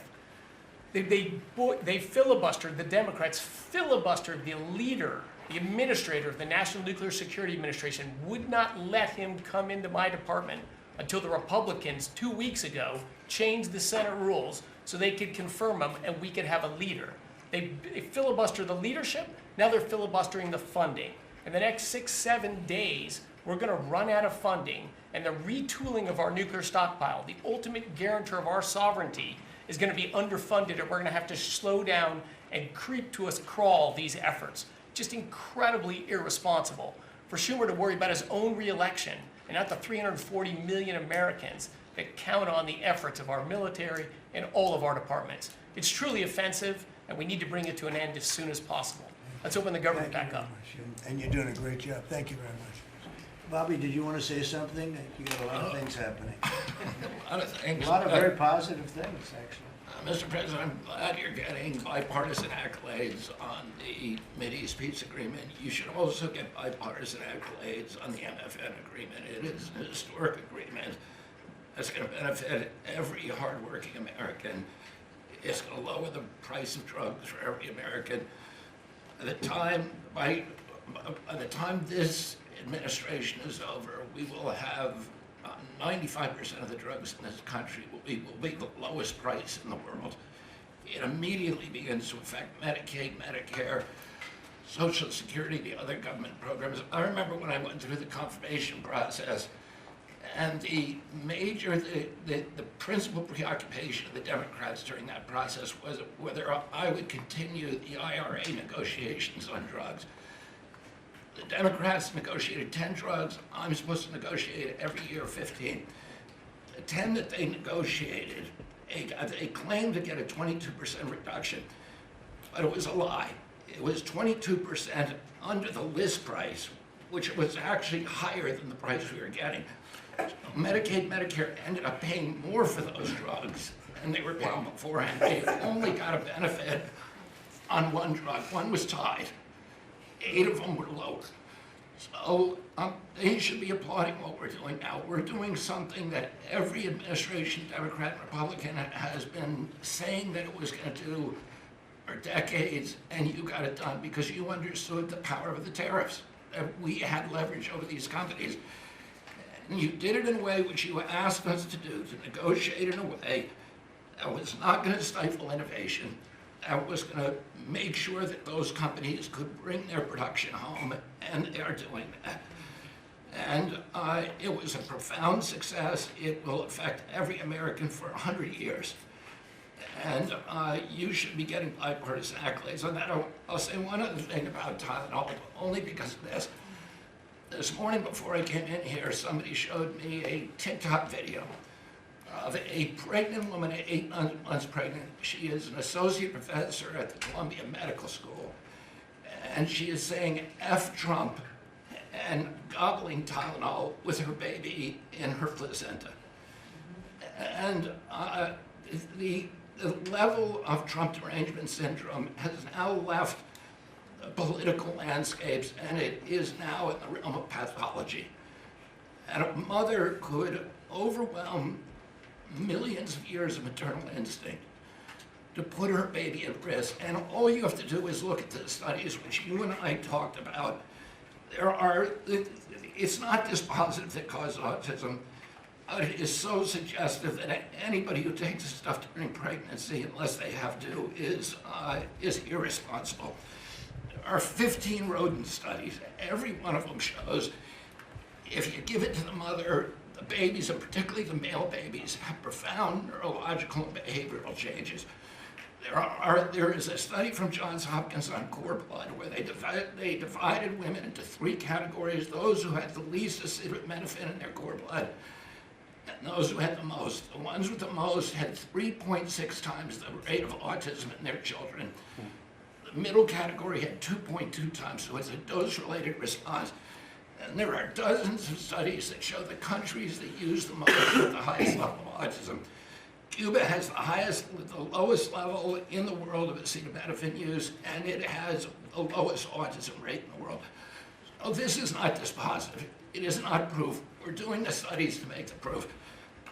They filibustered, the Democrats filibustered the leader, the administrator of the National Nuclear Security Administration, would not let him come into my department until the Republicans 2 weeks ago changed the Senate rules so they could confirm him and we could have a leader. They filibustered the leadership, now they're filibustering the funding. In the next 6-7 days, we're gonna run out of funding, and the retooling of our nuclear stockpile, the ultimate guarantor of our sovereignty, is gonna be underfunded, and we're gonna have to slow down and creep to a crawl these efforts. Just incredibly irresponsible for Schumer to worry about his own reelection and not the 340 million Americans that count on the efforts of our military and all of our departments. It's truly offensive, and we need to bring it to an end as soon as possible. Let's open the government back up. And you're doing a great job. Thank you very much. Bobby, did you want to say something? You got a lot of things happening. A lot of things. A lot of very positive things, actually. Mr. President, I'm glad you're getting bipartisan accolades on the Mideast Peace Agreement. You should also get bipartisan accolades on the MFN agreement. It is an historic agreement that's going to benefit every hardworking American. It's going to lower the price of drugs for every American. By the time this administration is over, we will have 95% of the drugs in this country will be the lowest price in the world. It immediately begins to affect Medicaid, Medicare, Social Security, the other government programs. I remember when I went through the confirmation process, and the principal preoccupation of the Democrats during that process was whether I would continue the IRA negotiations on drugs. The Democrats negotiated 10 drugs. I'm supposed to negotiate every year 15. The 10 that they negotiated, they claimed to get a 22% reduction, but it was a lie. It was 22% under the list price, which was actually higher than the price we were getting. So Medicaid, Medicare ended up paying more for those drugs than they were paying beforehand. They only got a benefit on one drug. One was tied. 8 of them were lower. So they should be applauding what we're doing now. We're doing something that every administration, Democrat and Republican, has been saying that it was going to do for decades, and you got it done because you understood the power of the tariffs. We had leverage over these companies. And you did it in a way which you asked us to do, to negotiate in a way that was not going to stifle innovation, that was going to make sure that those companies could bring their production home, and they are doing that. And it was a profound success. It will affect every American for 100 years. And you should be getting bipartisan accolades on that. I'll say one other thing about Tylenol, only because of this. This morning before I came in here, somebody showed me a TikTok video of a pregnant woman, 8 months pregnant. She is an associate professor at the Columbia Medical School. And she is saying F Trump and gobbling Tylenol with her baby in her placenta. And the level of Trump derangement syndrome has now left the political landscapes, and it is now in the realm of pathology. And a mother could overwhelm millions of years of maternal instinct to put her baby at risk. And all you have to do is look at the studies which you and I talked about. It's not dispositive that causes autism. It is so suggestive that anybody who takes this stuff during pregnancy, unless they have to, is irresponsible. There are 15 rodent studies. Every one of them shows if you give it to the mother, the babies, and particularly the male babies, have profound neurological and behavioral changes. There is a study from Johns Hopkins on cord blood where they divided women into 3 categories: those who had the least acetaminophen in their cord blood, and those who had the most. The ones with the most had 3.6 times the rate of autism in their children. The middle category had 2.2 times, so it's a dose-related response. And there are dozens of studies that show the countries that use the most with the highest level of autism Cuba has the lowest level in the world of acetaminophen use, and it has the lowest autism rate in the world. So this is not dispositive. It is not proof. We're doing the studies to make the proof.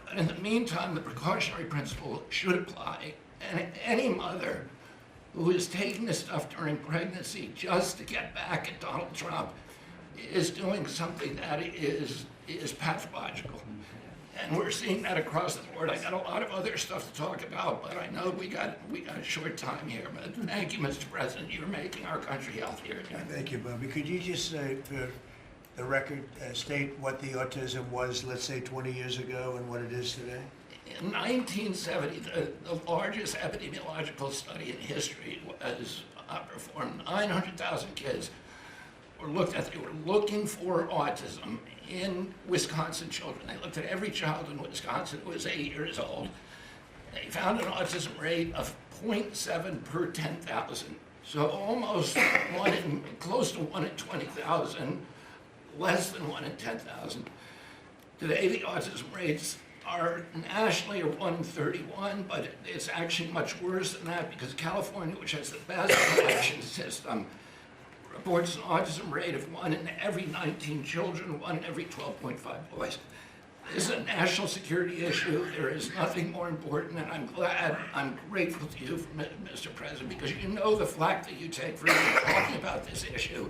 But in the meantime, the precautionary principle should apply, and any mother who is taking this stuff during pregnancy just to get back at Donald Trump is doing something that is pathological. And we're seeing that across the board. I got a lot of other stuff to talk about, but I know we got a short time here. But thank you, Mr. President. You're making our country healthier. Thank you, Bobby. Could you just say, for the record, state what the autism was, let's say, 20 years ago and what it is today? In 1970, the largest epidemiological study in history was performed. 900,000 kids were looked at. They were looking for autism in Wisconsin children. They looked at every child in Wisconsin who was 8 years old. They found an autism rate of 0.7 per 10,000. So almost close to 1 in 20,000, less than 1 in 10,000. Today, the autism rates are nationally 1 in 31, but it's actually much worse than that because California, which has the best collection system, reports an autism rate of 1 in every 19 children, 1 in every 12.5 boys. This is a national security issue. There is nothing more important, and I'm grateful to you, Mr. President, because you know the flack that you take for talking about this issue.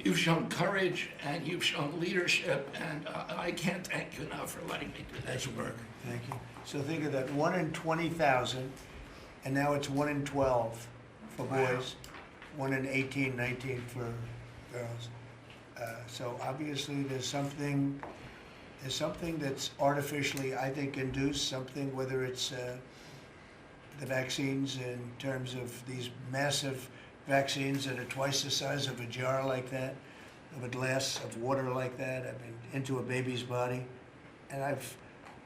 You've shown courage and you've shown leadership, and I can't thank you enough for letting me do this work. Thank you. So think of that, 1 in 20,000, and now it's 1 in 12 for boys, 1 in 18, 19 for girls. So obviously there's something that's artificially, I think, induced, something, whether it's the vaccines in terms of these massive vaccines that are twice the size of a jar like that, of a glass of water like that, I mean, into a baby's body. And I've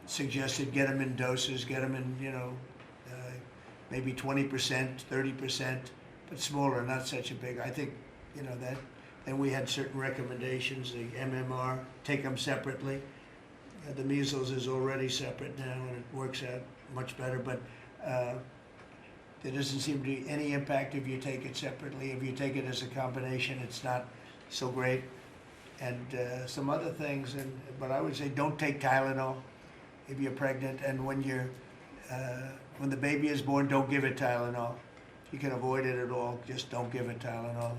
suggested get them in doses, get them in, maybe 20%, 30%, but smaller, not such a big. I think, that. Then we had certain recommendations, the MMR, take them separately. The measles is already separate now, and it works out much better, but there doesn't seem to be any impact if you take it separately. If you take it as a combination, it's not so great. And some other things, but I would say don't take Tylenol if you're pregnant, and when the baby is born, don't give it Tylenol. If you can avoid it at all, just don't give it Tylenol.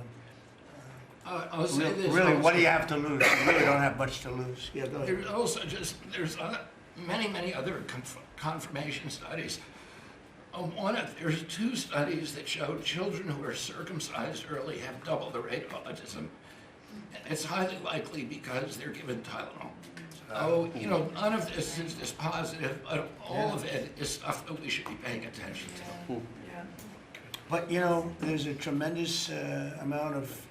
I'll say this. Really, also. what do you have to lose? You really don't have much to lose. Yeah, go ahead. There's many other confirmation studies. There's 2 studies that showed children who are circumcised early have double the rate of autism. And it's highly likely because they're given Tylenol. So, none of this is dispositive, but all of it is stuff that we should be paying attention to. But, there's a tremendous amount of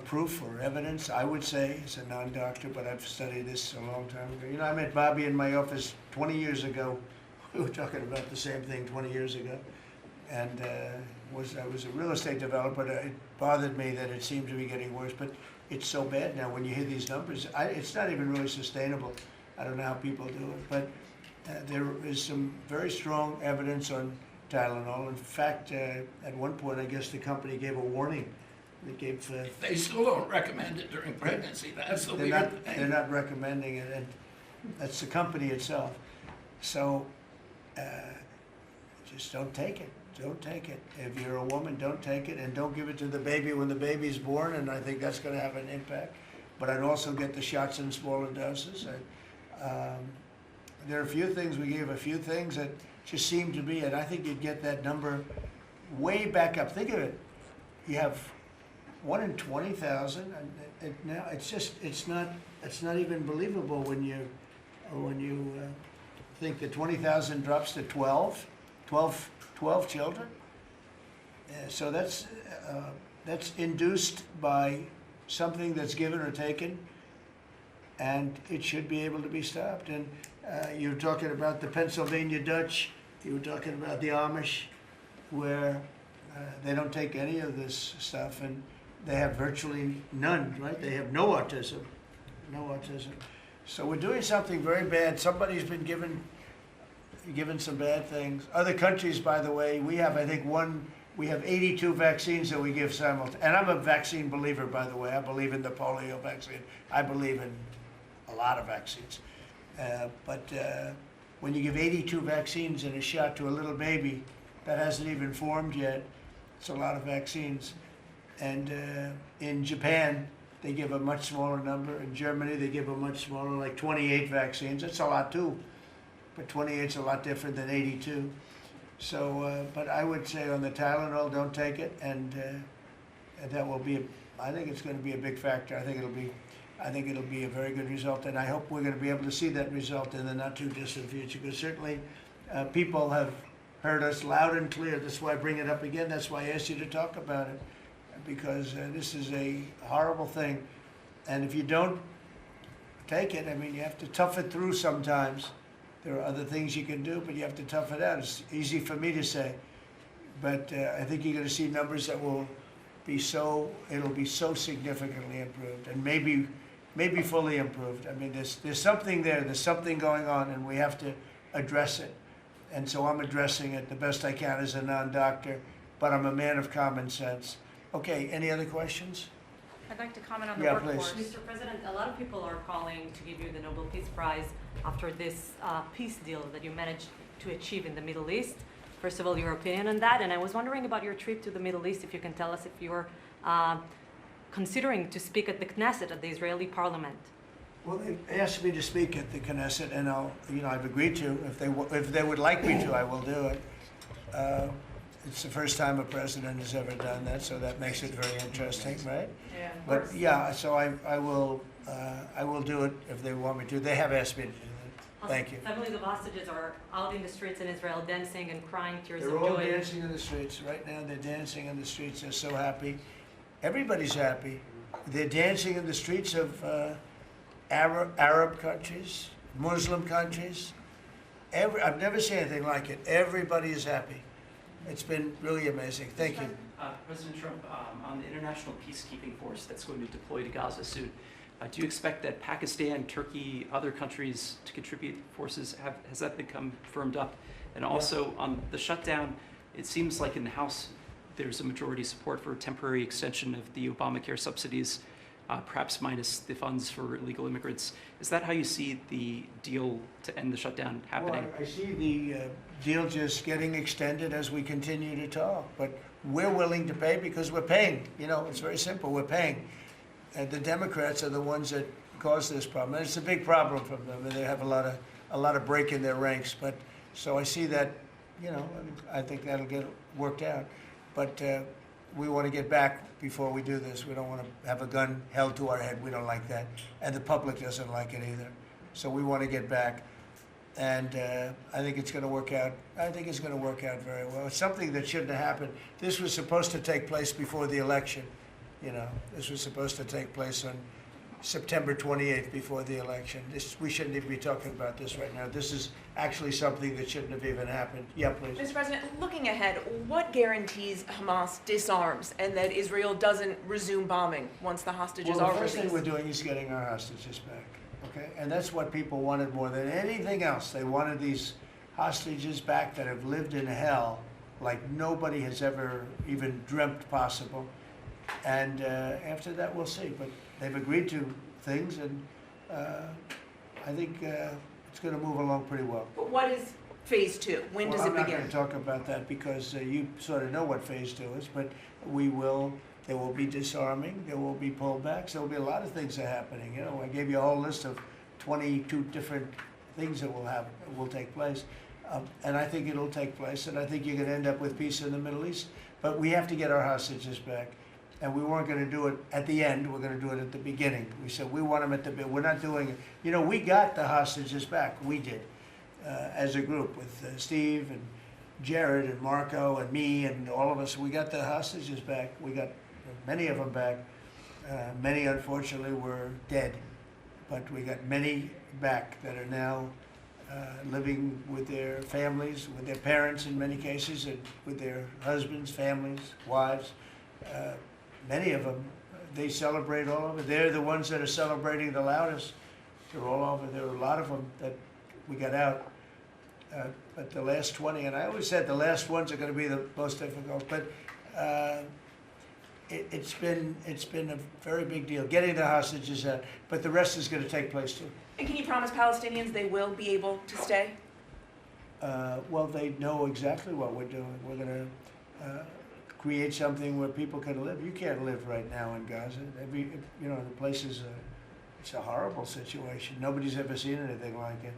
proof or evidence, I would say, as a non-doctor, but I've studied this a long time ago. I met Bobby in my office 20 years ago. We were talking about the same thing 20 years ago. And I was a real estate developer. It bothered me that it seemed to be getting worse, but it's so bad now when you hear these numbers. It's not even really sustainable. I don't know how people do it, but there is some very strong evidence on Tylenol. In fact, at one point, I guess the company gave a warning. They still don't recommend it during pregnancy. That's the weird thing. They're not recommending it, and that's the company itself. So just don't take it. Don't take it. If you're a woman, don't take it, and don't give it to the baby when the baby's born, and I think that's going to have an impact. But I'd also get the shots in smaller doses. There are a few things, we gave a few things that just seem to be, and I think you'd get that number way back up. Think of it. You have 1 in 20,000, and now it's not even believable when you think that 20,000 drops to 12 children. So that's induced by something that's given or taken, and it should be able to be stopped. And you're talking about the Pennsylvania Dutch, you were talking about the Amish, where they don't take any of this stuff, and they have virtually none, right? They have no autism. So we're doing something very bad. Somebody's been given given some bad things. Other countries, by the way, we have, I think, we have 82 vaccines that we give simultaneously. And I'm a vaccine believer, by the way. I believe in the polio vaccine. I believe in a lot of vaccines. But when you give 82 vaccines in a shot to a little baby that hasn't even formed yet, it's a lot of vaccines. And in Japan, they give a much smaller number. In Germany, they give a much smaller, like 28 vaccines. That's a lot too. But 28 is a lot different than 82. So, but I would say on the Tylenol, don't take it, and that will be. I think it's going to be a big factor. I think it'll be a very good result, and I hope we're going to be able to see that result in the not too distant future. Because certainly, people have heard us loud and clear. That's why I bring it up again. That's why I asked you to talk about it, because this is a horrible thing, and if you don't take it, I mean, you have to tough it through sometimes. There are other things you can do, but you have to tough it out. It's easy for me to say, but I think you're going to see numbers that will be it'll be so significantly improved, and maybe fully improved. I mean, there's something there. There's something going on, and we have to address it. And so I'm addressing it the best I can as a non-doctor, but I'm a man of common sense. Okay, any other questions? I'd like to comment on the Yeah, workforce. please. Mr. President, a lot of people are calling to give you the Nobel Peace Prize after this peace deal that you managed to achieve in the Middle East. First of all, your opinion on that, and I was wondering about your trip to the Middle East, if you can tell us if you're considering to speak at the Knesset, at the Israeli parliament. Well, they asked me to speak at the Knesset, and I've agreed to. If they would like me to, I will do it. It's the first time a president has ever done that, so that makes it very interesting, right? Yeah. But yeah, so I will do it if they want me to. They have asked me to do that. Thank you. Families of hostages are out in the streets in Israel dancing and crying tears They're of all joy. dancing in the streets right now. They're dancing in the streets. They're so happy. Everybody's happy. They're dancing in the streets of Arab countries, Muslim countries. I've never seen anything like it. Everybody is happy. It's been really amazing. Thank you. President Trump, on the international peacekeeping force that's going to deploy to Gaza soon, do you expect that Pakistan, Turkey, other countries to contribute forces? Has that become firmed up? And also on the shutdown, it seems like in the House there's a majority support for a temporary extension of the Obamacare subsidies, perhaps minus the funds for illegal immigrants. Is that how you see the deal to end the shutdown happening? Well, I see the deal just getting extended as we continue to talk, but we're willing to pay because we're paying. It's very simple. We're paying. And the Democrats are the ones that cause this problem. And it's a big problem for them. They have a lot of break in their ranks. But so I see that, I think that'll get worked out. But we want to get back before we do this. We don't want to have a gun held to our head. We don't like that. And the public doesn't like it either. So we want to get back. And I think it's going to work out. I think it's going to work out very well. It's something that shouldn't have happened. This was supposed to take place before the election. This was supposed to take place on September 28th before the election. We shouldn't even be talking about this right now. This is actually something that shouldn't have even happened. Yeah, please. Mr. President, looking ahead, what guarantees Hamas disarms and that Israel doesn't resume bombing once the hostages Well, are the first released? thing we're doing is getting our hostages back, okay? And that's what people wanted more than anything else. They wanted these hostages back that have lived in hell like nobody has ever even dreamt possible. And after that, we'll see. But they've agreed to things, and I think it's going to move along pretty well. But what is phase two? When does it I'm not begin? going to talk about that because you sort of know what phase two is, but there will be disarming, there will be pullbacks, there will be a lot of things that are happening. I gave you a whole list of 22 different things that will take place. And I think it'll take place, and I think you're going to end up with peace in the Middle East. But we have to get our hostages back. And we weren't going to do it at the end. We're going to do it at the beginning. We said we want them at the beginning. We're not doing it. We got the hostages back. We did, as a group with Steve and Jared and Marco and me and all of us. We got the hostages back. We got many of them back. Many, unfortunately, were dead. But we got many back that are now living with their families, with their parents in many cases, and with their husbands, families, wives. Many of them, they celebrate all over. They're the ones that are celebrating the loudest. They're all over. There are a lot of them that we got out. But the last 20, and I always said the last ones are going to be the most difficult, but it's been a very big deal, getting the hostages out, but the rest is going to take place too. And can you promise Palestinians they will be able to stay? Well, they know exactly what we're doing. We're going to create something where people can live. You can't live right now in Gaza. The place is it's a horrible situation. Nobody's ever seen anything like it.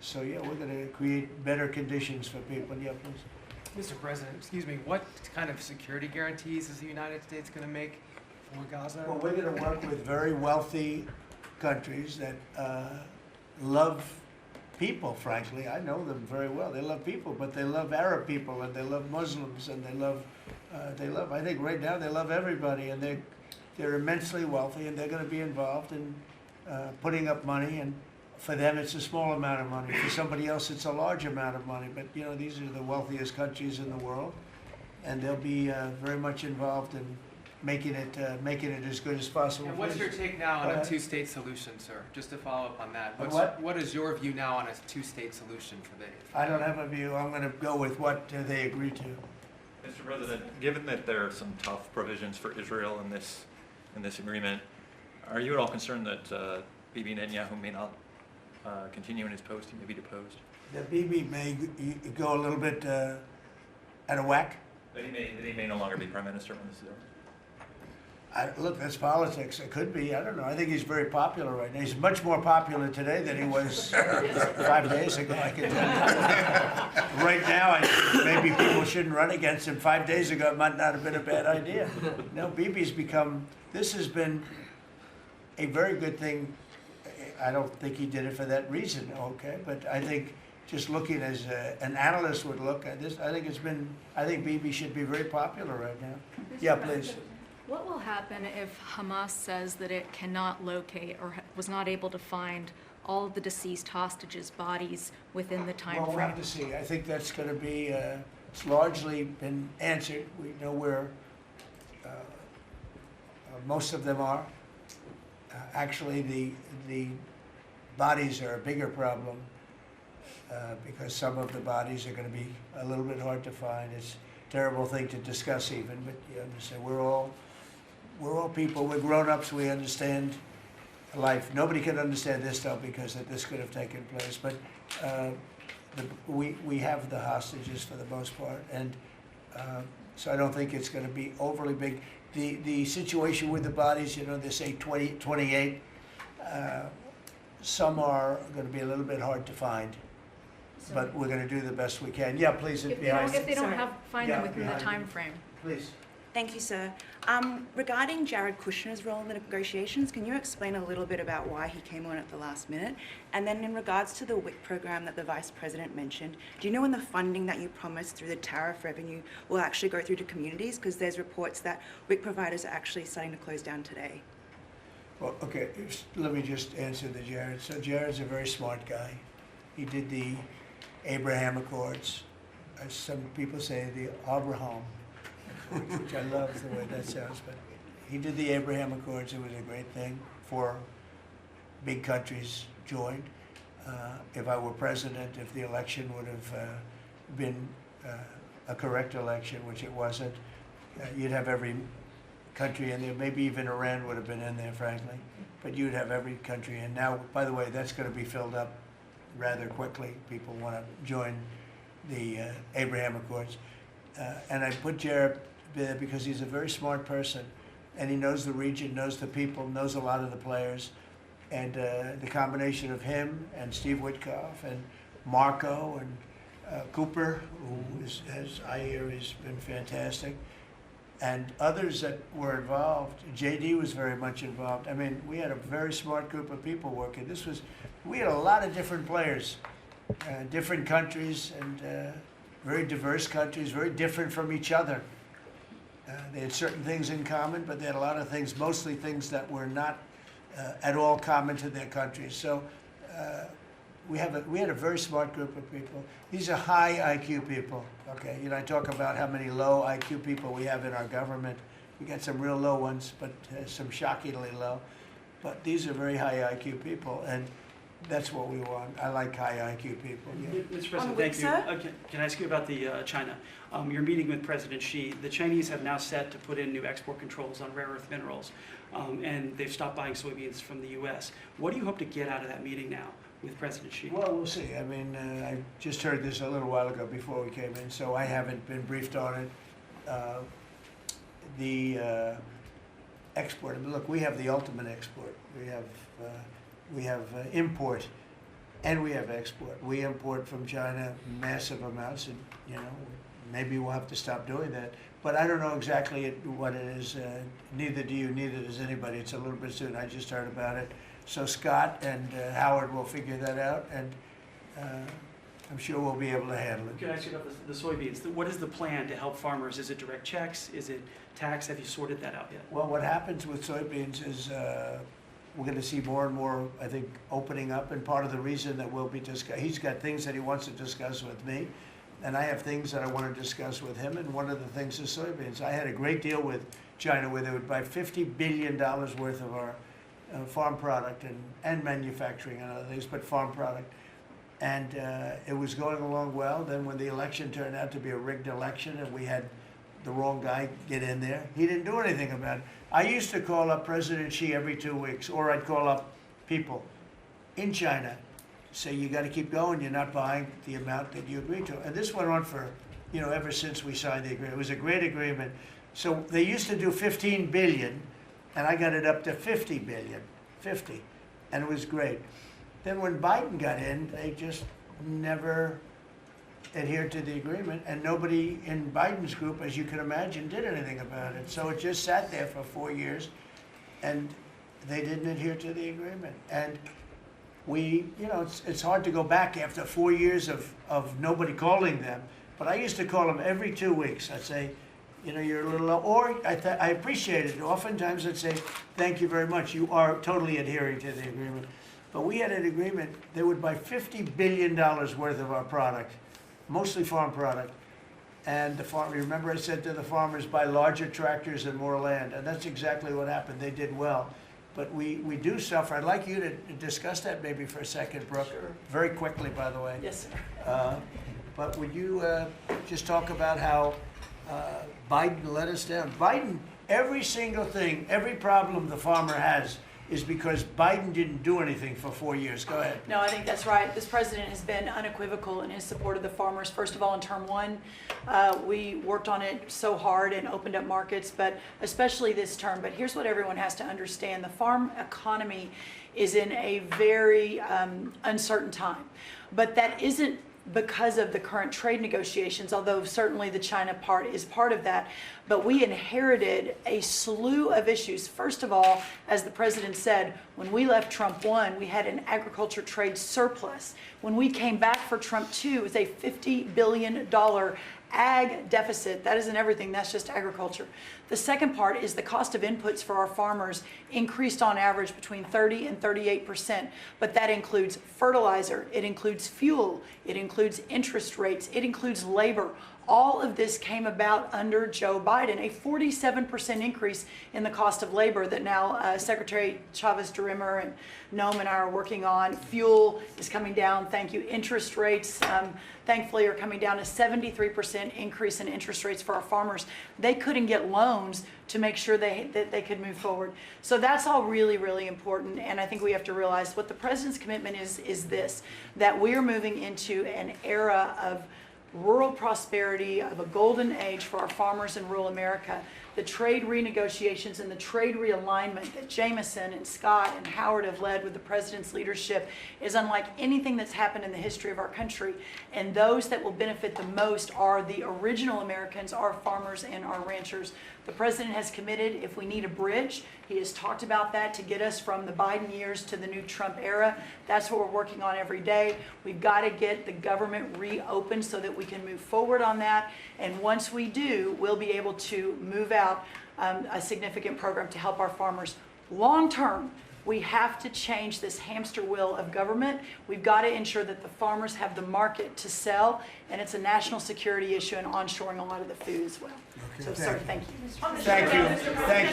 So yeah, we're going to create better conditions for people. Yeah, please. Mr. President, excuse me, what kind of security guarantees is the United States going to make for Gaza? Well, we're going to work with very wealthy countries that love people, frankly. I know them very well. They love people, but they love Arab people, and they love Muslims, and they love, I think right now they love everybody, and they're immensely wealthy, and they're going to be involved in putting up money, and for them it's a small amount of money. For somebody else it's a large amount of money, but these are the wealthiest countries in the world, and they'll be very much involved in making it as good as possible. And what's your take now on a two-state solution, sir? Just to follow up on that. What is your view now on a two-state solution for the... I don't have a view. I'm going to go with what they agreed to. Mr. President, given that there are some tough provisions for Israel in this agreement, are you at all concerned that Bibi Netanyahu may not continue in his post? He may be deposed. That Bibi may go a little bit out of whack. That he may no longer be prime minister when this is over. Look, that's politics. It could be. I don't know. I think he's very popular right now. He's much more popular today than he was 5 days ago, I can tell you. Right now, I think maybe people shouldn't run against him. 5 days ago, it might not have been a bad idea. No, Bibi's this has been a very good thing. I don't think he did it for that reason, okay? But I think just looking as an analyst would look at this, I think Bibi should be very popular right now. Yeah, please. What will happen if Hamas says that it cannot locate or was not able to find all of the deceased hostages' bodies within the time Well, frame? we'll have to see. I think that's going to be, it's largely been answered. We know where most of them are. Actually, the bodies are a bigger problem because some of the bodies are going to be a little bit hard to find. It's a terrible thing to discuss even, but you understand, we're all people, we're grown-ups, we understand life. Nobody can understand this though because this could have taken place, but we have the hostages for the most part, and so I don't think it's going to be overly big. The situation with the bodies, they say 28, some are going to be a little bit hard to find, but we're going to do the best we can. Yeah, please. If they don't find them within the time frame. Please. Thank you, sir. Regarding Jared Kushner's role in the negotiations, can you explain a little bit about why he came on at the last minute? And then in regards to the WIC program that the Vice President mentioned, do you know when the funding that you promised through the tariff revenue will actually go through to communities? Because there's reports that WIC providers are actually starting to close down today. Well, okay, let me just answer the Jared. So Jared's a very smart guy. He did the Abraham Accords. As some people say, the Abraham, which I love the way that sounds, but he did the Abraham Accords. It was a great thing. 4 big countries joined. If I were president, if the election would have been a correct election, which it wasn't, you'd have every country in there. Maybe even Iran would have been in there, frankly. But you'd have every country in. Now, by the way, that's going to be filled up rather quickly. People want to join the Abraham Accords. And I put Jared there because he's a very smart person, and he knows the region, knows the people, knows a lot of the players. And the combination of him and Steve Witkoff and Marco and Cooper, who is, as I hear, has been fantastic, and others that were involved. JD was very much involved. I mean, we had a very smart group of people working. We had a lot of different players, different countries, and very diverse countries, very different from each other. They had certain things in common, but they had a lot of things, mostly things that were not at all common to their countries. So we had a very smart group of people. These are high IQ people, okay? I talk about how many low IQ people we have in our government. We got some real low ones, but some shockingly low. But these are very high IQ people, and That's what we want. I like high IQ people. Yeah. Mr. President, thank you. Can I ask you about the China? You're meeting with President Xi. The Chinese have now set to put in new export controls on rare earth minerals, and they've stopped buying soybeans from the U.S. What do you hope to get out of that meeting now with President Xi? Well, we'll see. I mean, I just heard this a little while ago before we came in, so I haven't been briefed on it. The export. I mean, look, we have the ultimate export. We have import, and we have export. We import from China massive amounts, and you know, maybe we'll have to stop doing that. But I don't know exactly what it is. Neither do you. Neither does anybody. It's a little bit soon. I just heard about it. So Scott and Howard will figure that out, and I'm sure we'll be able to handle it. Can I ask you about the soybeans? What is the plan to help farmers? Is it direct checks? Is it tax? Have you sorted that out yet? Well, what happens with soybeans is we're going to see more and more, I think, opening up, and part of the reason that we'll be discussing, he's got things that he wants to discuss with me, and I have things that I want to discuss with him, and one of the things is soybeans. I had a great deal with China where they would buy $50 billion worth of our farm product and manufacturing and other things, but farm product. And it was going along well. Then when the election turned out to be a rigged election and we had the wrong guy get in there, he didn't do anything about it. I used to call up President Xi every 2 weeks, or I'd call up people in China, say, you got to keep going, you're not buying the amount that you agreed to. And this went on for, you know, ever since we signed the agreement. It was a great agreement. So they used to do 15 billion, and I got it up to 50 billion, 50, and it was great. Then when Biden got in, they just never adhered to the agreement, and nobody in Biden's group, as you can imagine, did anything about it. So it just sat there for 4 years, and they didn't adhere to the agreement. And we, you know, it's hard to go back after 4 years of nobody calling them, but I used to call them every 2 weeks. I'd say, you know, you're a little low, or I appreciate it. Oftentimes I'd say, thank you very much, you are totally adhering to the agreement. But we had an agreement, they would buy $50 billion worth of our product, mostly farm product. And the farm, remember I said to the farmers, buy larger tractors and more land. And that's exactly what happened. They did well. But we do suffer. I'd like you to discuss that maybe for a second, Brooke. Sure. Very quickly, by the way. Yes, sir. But would you just talk about how Biden let us down? Biden, every single thing, every problem the farmer has is because Biden didn't do anything for 4 years. Go ahead. No, I think that's right. This president has been unequivocal in his support of the farmers. First of all, in term one, we worked on it so hard and opened up markets, but especially this term. But here's what everyone has to understand. The farm economy is in a very uncertain time. But that isn't because of the current trade negotiations, although certainly the China part is part of that. But we inherited a slew of issues. First of all, as the president said, when we left Trump 1, we had an agriculture trade surplus. When we came back for Trump 2, it was a $50 billion ag deficit. That isn't everything, that's just agriculture. The second part is the cost of inputs for our farmers increased on average between 30 and 38%, but that includes fertilizer, it includes fuel, it includes interest rates, it includes labor. All of this came about under Joe Biden, a 47% increase in the cost of labor that now Secretary Chavez-DeRimmer and Noam and I are working on. Fuel is coming down, thank you. Interest rates, thankfully, are coming down. A 73% increase in interest rates for our farmers. They couldn't get loans to make sure that they could move forward. So that's all really, really important. And I think we have to realize what the president's commitment is this, that we're moving into an era of rural prosperity, of a golden age for our farmers in rural America. The trade renegotiations and the trade realignment that Jameson and Scott and Howard have led with the president's leadership is unlike anything that's happened in the history of our country. And those that will benefit the most are the original Americans, our farmers and our ranchers. The president has committed, if we need a bridge, he has talked about that to get us from the Biden years to the new Trump era. That's what we're working on every day. We've got to get the government reopened so that we can move forward on that. And once we do, we'll be able to move out a significant program to help our farmers. Long term, We have to change this hamster wheel of government. We've got to ensure that the farmers have the market to sell, and it's a national security issue and onshoring a lot of the food as well. So, sir, thank you. Thank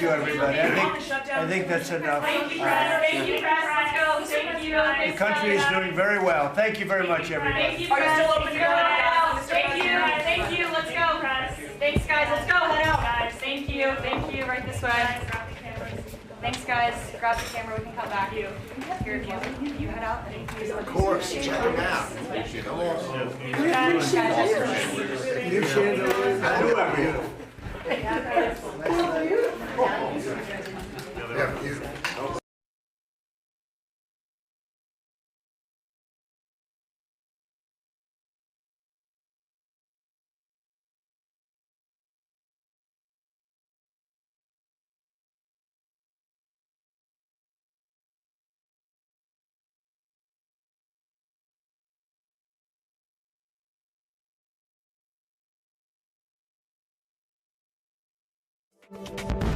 you, everybody. I think that's enough. Thank you, press. Thank you, press. Let's go. Thank you. The country is doing very well. Thank you very much, everybody. Thank you, press. Are you still open to go out? Thank you. Thank you. Let's go, press. Thanks, guys. Let's go. Head out, guys. Thank you. Thank you. Right this way. Thanks, guys. Grab the camera. We can come back. Here, you head out. Of course, check them out. Come on. You should. I do everything. Yeah, beautiful. Thank you.